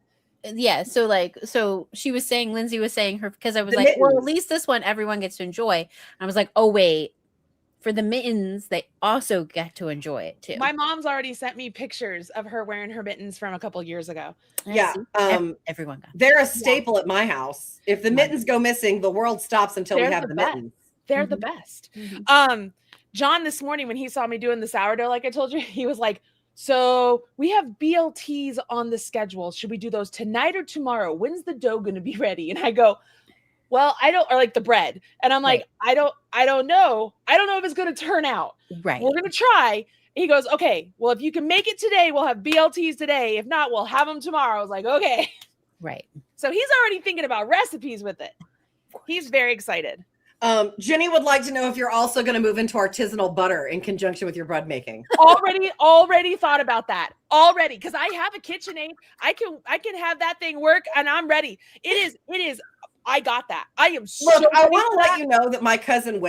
C: Yeah, so she was saying, Lindsey was saying her, because I was like, well, at least this one everyone gets to enjoy. And I was like, oh, wait. For the mittens, they also get to enjoy it too.
B: My mom's already sent me pictures of her wearing her mittens from a couple years ago.
A: Yeah.
C: Everyone got
A: they're a staple at my house. If the mittens go missing, the world stops until we have the mittens.
B: They're the best. John, this morning when he saw me doing the sourdough, like I told you, he was like, so we have BLTs on the schedule. Should we do those tonight or tomorrow? When's the dough going to be ready? And I go, well, or like the bread. And I'm like, I don't know. I don't know if it's going to turn out.
C: Right.
B: We're going to try. And he goes, okay, well, if you can make it today, we'll have BLTs today. If not, we'll have them tomorrow. I was like, okay.
C: Right.
B: So he's already thinking about recipes with it. He's very excited.
A: Jenny would like to know if you're also going to move into artisanal butter in conjunction with your bread making.
B: Already thought about that already. Cause I have a KitchenAid. I can have that thing work and I'm ready. It is. I got that. I am so
A: Look, I
B: ready
A: want to
B: for
A: let
B: that.
A: you know that my cousin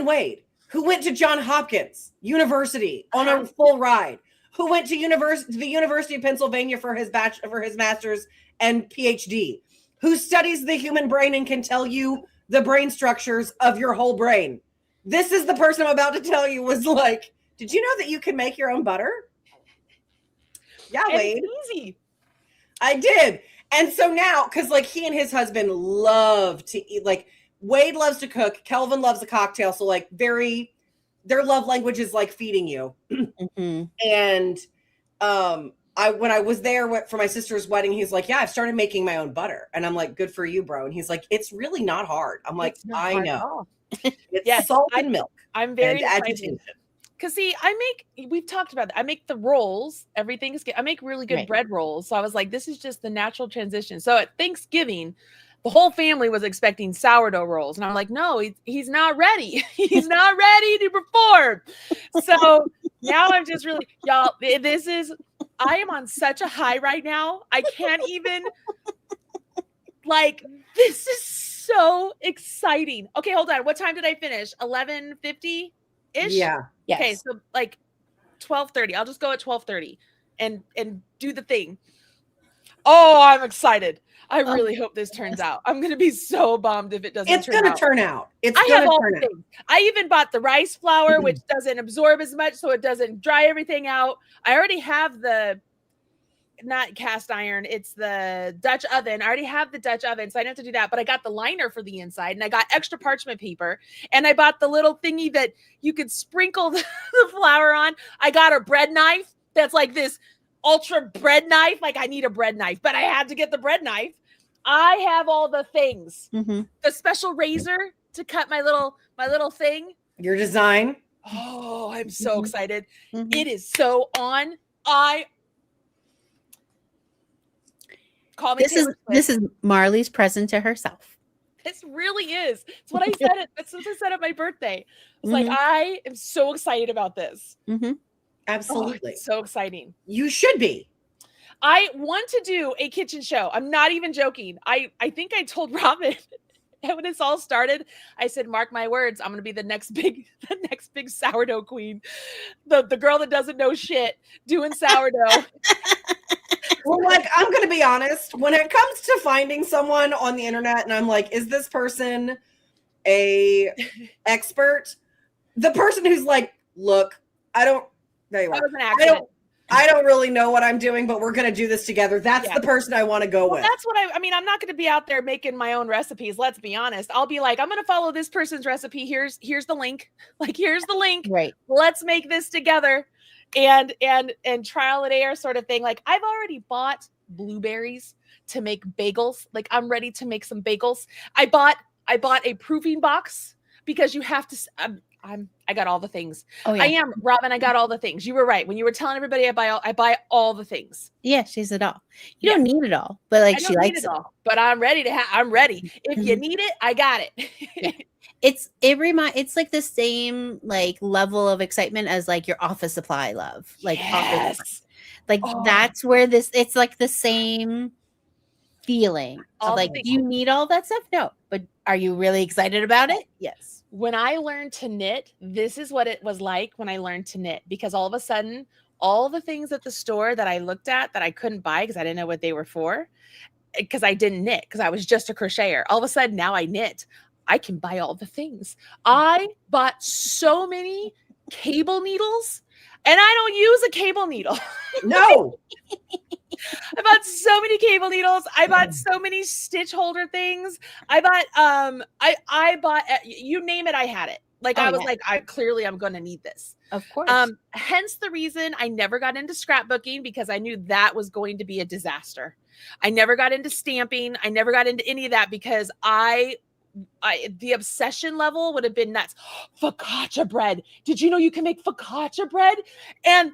A: Wade, who went to Johns Hopkins University on a full ride, who went to the University of Pennsylvania for his master's and PhD, who studies the human brain and can tell you the brain structures of your whole brain. This is the person I'm about to tell you was like, did you know that you can make your own butter? Yeah,
B: And
A: Wade.
B: it's easy.
A: I did. And so now, because like he and his husband love to eat, like Wade loves to cook, Kelvin loves a cocktail. So like their love language is like feeding you.
C: Mm-hmm.
A: And when I was there for my sister's wedding, he's like, yeah, I've started making my own butter. And I'm like, good for you, bro. And he's like, it's really not hard. I'm like, I know. It's salt and milk.
B: I'm very
A: and
B: excited.
A: agitation.
B: Cause see, we've talked about that. I make the rolls. Everything is good. I make really good bread rolls. So I was like, this is just the natural transition. So at Thanksgiving, the whole family was expecting sourdough rolls. And I'm like, no, he's not ready. He's not ready to perform. So now I'm just really, y'all, I am on such a high right now. I can't even, this is so exciting. Okay, hold on. What time did I finish? 11:50-ish?
A: Yeah.
C: Yes.
B: Okay, so 12:30. I'll just go at 12:30 and do the thing. Oh, I'm excited. I really hope this turns out. I'm going to be so bummed if it doesn't turn out.
A: It's going to turn out.
B: I have all the things. I even bought the rice flour, which doesn't absorb as much, so it doesn't dry everything out. I already have not cast iron, it's the Dutch oven. I already have the Dutch oven, so I didn't have to do that. But I got the liner for the inside, and I got extra parchment paper, and I bought the little thingy that you could sprinkle the flour on. I got a bread knife that's like this ultra bread knife. Like I need a bread knife, but I had to get the bread knife. I have all the things.
C: Mm-hmm.
B: The special razor to cut my little thing.
A: Your design.
B: Oh, I'm so excited.
C: Mm-hmm.
B: It is so on. Call me.
C: This is Marley's present to herself.
B: This really is. It's what I said. That's what I said at my birthday. It's like, I am so excited about this.
C: Mm-hmm.
A: Absolutely.
B: Oh, so exciting.
A: You should be.
B: I want to do a kitchen show. I'm not even joking. I think I told Robin when this all started, I said, mark my words, I'm going to be the next big sourdough queen. The girl that doesn't know shit doing sourdough.
A: Well, like, I'm going to be honest, when it comes to finding someone on the internet and I'm like, is this person a expert? The person who's like, look, there you are.
B: That was an accident.
A: I don't really know what I'm doing, but we're going to do this together. That's the person I want to go with.
B: That's what I mean, I'm not going to be out there making my own recipes. Let's be honest. I'll be like, I'm going to follow this person's recipe. Here's the link. Like, here's the link.
C: Right.
B: Let's make this together and trial and error sort of thing. Like I've already bought blueberries to make bagels. Like I'm ready to make some bagels. I bought a proofing box because you have to, I got all the things.
C: Oh, yeah.
B: I am, Robin. I got all the things. You were right. When you were telling everybody I buy all the things.
C: Yeah, she's it all. You don't need it all, but like she likes it
B: all. But I'm ready I'm ready. If you need it, I got it.
C: Yeah. It's like the same like level of excitement as like your office supply love. Like office. Like that's where it's like the same feeling. Like, do you need all that stuff? No. But are you really excited about it? Yes.
B: When I learned to knit, this is what it was like when I learned to knit, because all of a sudden, all the things at the store that I looked at that I couldn't buy because I didn't know what they were for, because I didn't knit, because I was just a crocheter. All of a sudden, now I knit. I can buy all the things. I bought so many cable needles, and I don't use a cable needle.
A: No.
B: I bought so many cable needles. I bought so many stitch holder things. I bought, I bought, you name it, I had it. Like, I was like, I'm going to need this.
C: Of course.
B: Hence the reason I never got into scrapbooking, because I knew that was going to be a disaster. I never got into stamping. I never got into any of that because the obsession level would have been nuts. Focaccia bread. Did you know you can make focaccia bread? And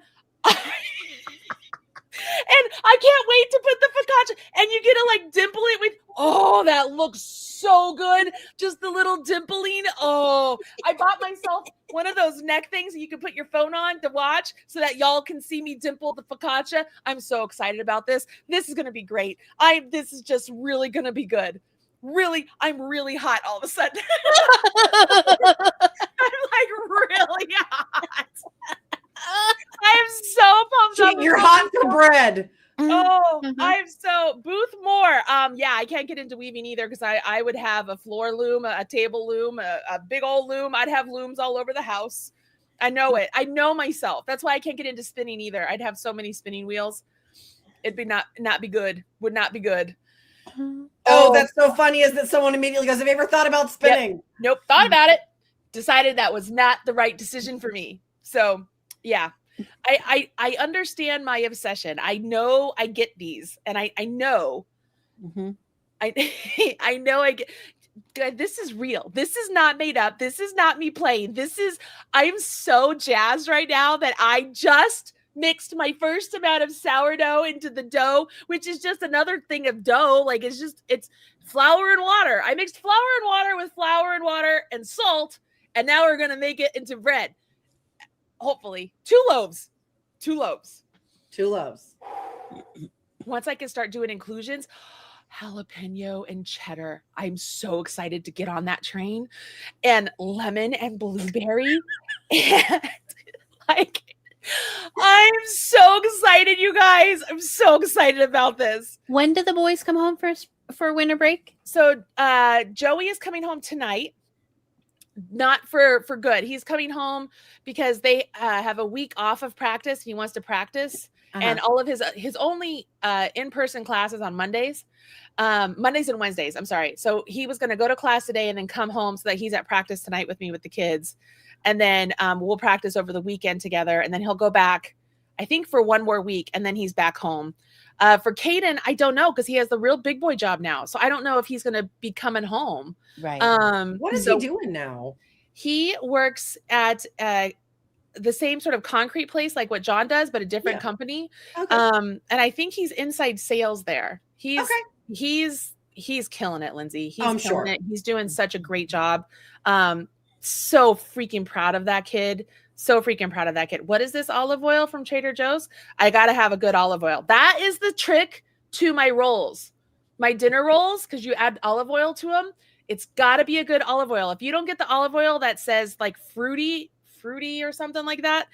B: And I can't wait to put the focaccia, and you get to like dimple it with, oh, that looks so good. Just the little dimpling. Oh, I bought myself one of those neck things that you can put your phone on to watch so that y'all can see me dimple the focaccia. I'm so excited about this. This is going to be great. This is just really going to be good. Really, I'm really hot all of a sudden. I'm like really hot. I am so pumped up.
A: You're hot for bread.
B: Oh, I'm so Booth Moore. Yeah, I can't get into weaving either because I would have a floor loom, a table loom, a big old loom. I'd have looms all over the house. I know it. I know myself. That's why I can't get into spinning either. I'd have so many spinning wheels. It'd be not be good. Would not be good.
A: Oh, that's so funny is that someone immediately goes, have you ever thought about spinning?
B: Yep. Nope. Thought about it. Decided that was not the right decision for me. So yeah. I understand my obsession. I know I get these, and I know I know I get. This is real. This is not made up. This is not me playing. I'm so jazzed right now that I just mixed my first amount of sourdough into the dough, which is just another thing of dough. Like it's flour and water. I mixed flour and water with flour and water and salt, and now we're gonna make it into bread. Hopefully 2 loaves. Once I can start doing inclusions, jalapeno and cheddar. I'm so excited to get on that train, and lemon and blueberry. And like, I'm so excited, you guys. I'm so excited about this.
C: When do the boys come home for winter break?
B: So Joey is coming home tonight. Not for good. He's coming home because they have a week off of practice. He wants to practice, and all of his only in-person classes on Mondays and Wednesdays. I'm sorry. So he was going to go to class today and then come home so that he's at practice tonight with me with the kids, and then we'll practice over the weekend together, and then he'll go back, I think, for 1 more week, and then he's back home. For Caden, I don't know because he has the real big boy job now. So I don't know if he's going to be coming home.
C: Right.
A: What is he doing now?
B: He works at the same sort of concrete place like what John does, but a different company. Okay. And I think he's inside sales there. He's killing it, Lindsey. He's killing it. He's doing such a great job. So freaking proud of that kid. What is this olive oil from Trader Joe's? I got to have a good olive oil. That is the trick to my rolls, my dinner rolls, because you add olive oil to them. It's got to be a good olive oil. If you don't get the olive oil that says like fruity or something like that,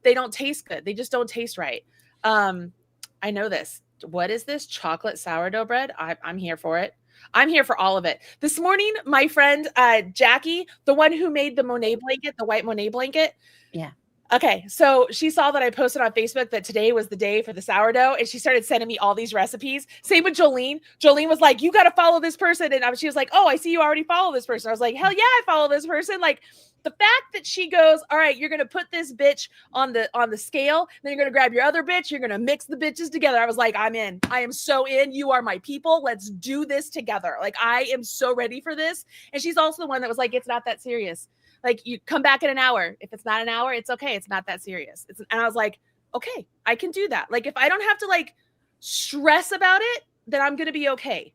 B: they don't taste good. They just don't taste right. I know this. What is this? Chocolate sourdough bread? I'm here for it. I'm here for all of it. This morning, my friend Jackie, the one who made the Monet blanket, the white Monet blanket.
C: Yeah.
B: Okay, so she saw that I posted on Facebook that today was the day for the sourdough, and she started sending me all these recipes. Same with Jolene. Jolene was like, you got to follow this person. And she was like, oh, I see you already follow this person. I was like, hell yeah, I follow this person. Like, the fact that she goes, all right, you're going to put this bitch on the scale, then you're going to grab your other bitch, you're going to mix the bitches together. I was like, I'm in. I am so in. You are my people. Let's do this together. Like, I am so ready for this. And she's also the one that was like, it's not that serious. Like, you come back in an hour. If it's not an hour, it's okay. It's not that serious. And I was like, okay, I can do that. Like, if I don't have to like stress about it, then I'm going to be okay.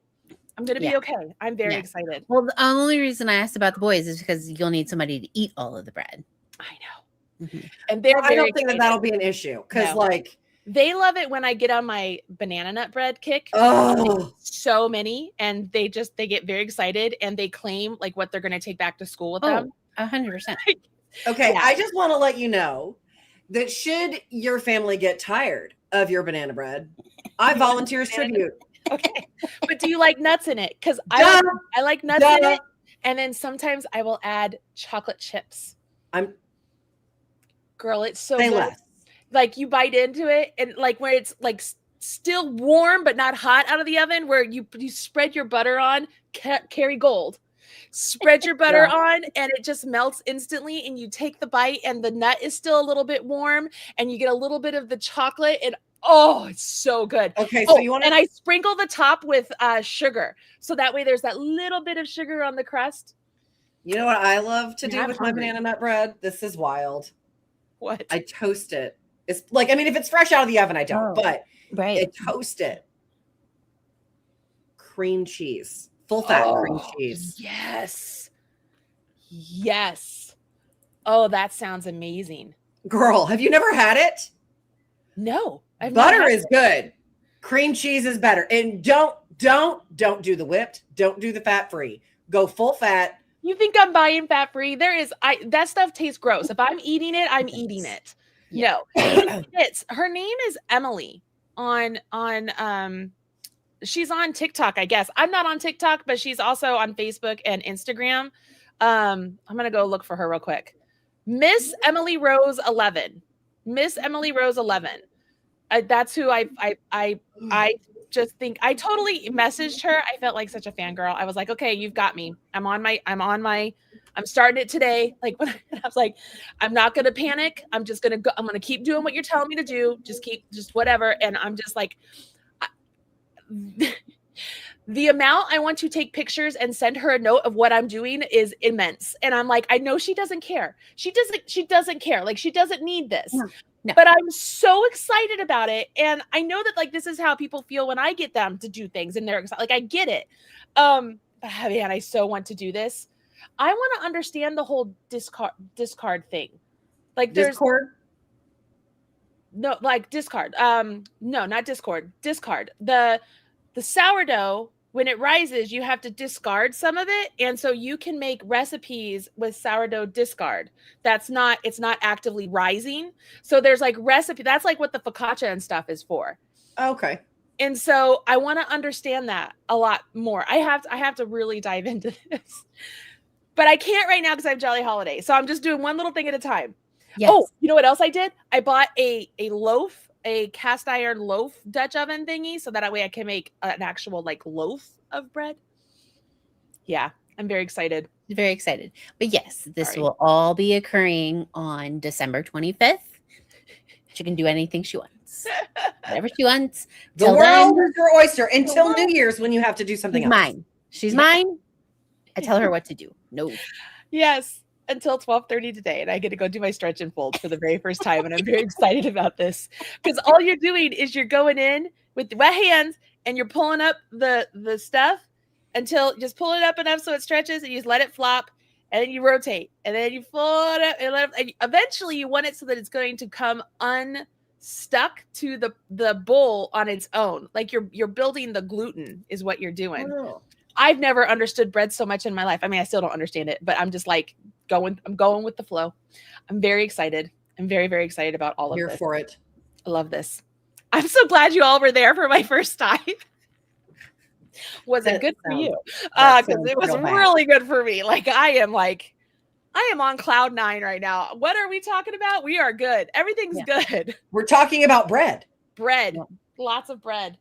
B: I'm going to be okay. I'm very excited.
C: Well, the only reason I asked about the boys is because you'll need somebody to eat all of the bread.
B: I know. Mm-hmm. And they're
A: I don't think that'll be an issue because like
B: they love it when I get on my banana nut bread kick.
A: Oh,
B: so many. And they get very excited and they claim like what they're going to take back to school with them.
C: 100%.
A: Okay. Yeah. I just want to let you know that should your family get tired of your banana bread, I volunteer as tribute.
B: Okay. But do you like nuts in it? Because I like nuts in it. And then sometimes I will add chocolate chips. Girl, it's so good. Less. Like you bite into it and like where it's like still warm but not hot out of the oven, where you spread your butter on, Carrie Gold. Spread your butter on and it just melts instantly, and you take the bite and the nut is still a little bit warm and you get a little bit of the chocolate, and oh, it's so good.
A: Okay, so you want to...
B: And I sprinkle the top with sugar, so that way there's that little bit of sugar on the crust.
A: You know what I love to do with my banana nut bread? This is wild.
B: What?
A: I toast it It's like, I mean, if it's fresh out of the oven, I don't,
C: Oh,
A: but
C: right.
A: I toast it. Cream cheese, full fat cream
B: Oh,
A: cheese.
B: yes. Yes. Oh, that sounds amazing.
A: Girl, have you never had it?
B: No, I've not
A: Butter
B: had
A: is good. Cream cheese is better. And don't do the whipped. Don't do the fat free. Go full fat.
B: You think I'm buying fat free? That stuff tastes gross. If I'm eating it, I'm eating it.
C: Yeah.
B: No. Her name is Emily on she's on TikTok, I guess. I'm not on TikTok, but she's also on Facebook and Instagram. I'm gonna go look for her real quick. Miss Emily Rose 11. Miss Emily Rose 11. That's who I just think I totally messaged her. I felt like such a fangirl. I was like, okay, you've got me. I'm starting it today. Like when I was like, I'm not gonna panic. I'm just gonna go. I'm gonna keep doing what you're telling me to do. Just whatever. And I'm just like, the amount I want to take pictures and send her a note of what I'm doing is immense. And I'm like, I know she doesn't care. She doesn't care. Like she doesn't need this.
C: No.
B: But I'm so excited about it. And I know that like this is how people feel when I get them to do things and they're excited. Like I get it. Man, I so want to do this. I want to understand the whole discard thing. Like there's
A: Discord?
B: no like discard. No, not Discord. Discard. The sourdough, when it rises, you have to discard some of it. And so you can make recipes with sourdough discard. It's not actively rising. So there's like recipe. That's like what the focaccia and stuff is for.
A: Okay.
B: And so I want to understand that a lot more. I have to really dive into this, but I can't right now because I have Jolly Holiday. So I'm just doing one little thing at a time.
C: Yes.
B: Oh, you know what else I did? I bought a loaf, a cast iron loaf Dutch oven thingy, so that way I can make an actual like loaf of bread. Yeah, I'm very excited.
C: Very excited. But yes, this will all be occurring on December 25th. She can do anything she wants. Whatever she wants.
A: The world is your oyster until New Year's when you have to do something else.
C: Mine. She's mine. I tell her what to do. No.
B: Yes. Until 12:30 today, and I get to go do my stretch and fold for the very first time, and I'm very excited about this because all you're doing is you're going in with wet hands and you're pulling up the stuff until just pull it up enough so it stretches, and you just let it flop, and then you rotate, and then you fold it up, and eventually you want it so that it's going to come unstuck to the bowl on its own, like you're building the gluten is what you're doing.
A: Oh.
B: I've never understood bread so much in my life. I mean, I still don't understand it, but I'm just like I'm going with the flow. I'm very excited. I'm very, very excited about all of this.
A: Here for it.
B: I love this. I'm so glad you all were there for my first time. Was it good for you? Because it was really good for me. Like I am on cloud 9 right now. What are we talking about? We are good. Everything's good.
A: We're talking about bread.
B: Bread. Yeah. Lots of bread.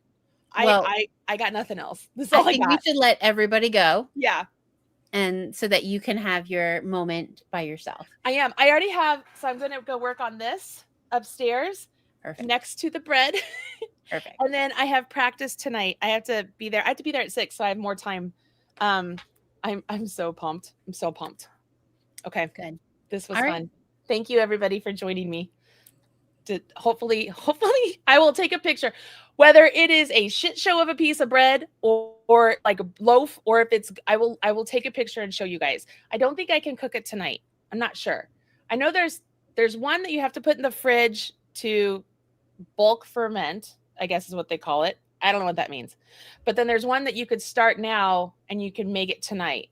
B: Well, I got nothing else. This is all I think
C: you should let everybody go.
B: Yeah.
C: And so that you can have your moment by yourself.
B: I am. I already have. So I'm going to go work on this upstairs.
C: Perfect.
B: Next to the bread.
C: Perfect.
B: And then I have practice tonight. I have to be there. I have to be there at 6, so I have more time. I'm so pumped. I'm so pumped. Okay.
C: Good.
B: This was fun. Thank you everybody for joining me. Hopefully I will take a picture, whether it is a shit show of a piece of bread or like a loaf, or if it's I will take a picture and show you guys. I don't think I can cook it tonight. I'm not sure. I know there's one that you have to put in the fridge to bulk ferment, I guess is what they call it. I don't know what that means. But then there's one that you could start now and you can make it tonight.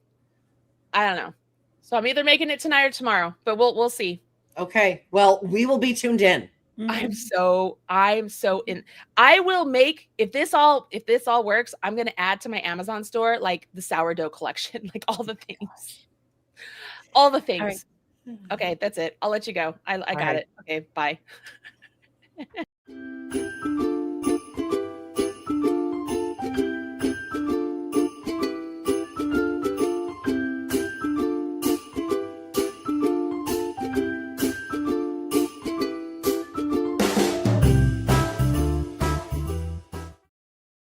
B: I don't know. So I'm either making it tonight or tomorrow, but we'll see.
A: Okay. Well, we will be tuned in.
B: Mm-hmm. I'm so in. I will make, if this all works, I'm going to add to my Amazon store, like the sourdough collection, like all the things. All the things. All right. Okay. That's it. I'll let you go. I got it. Okay. Bye.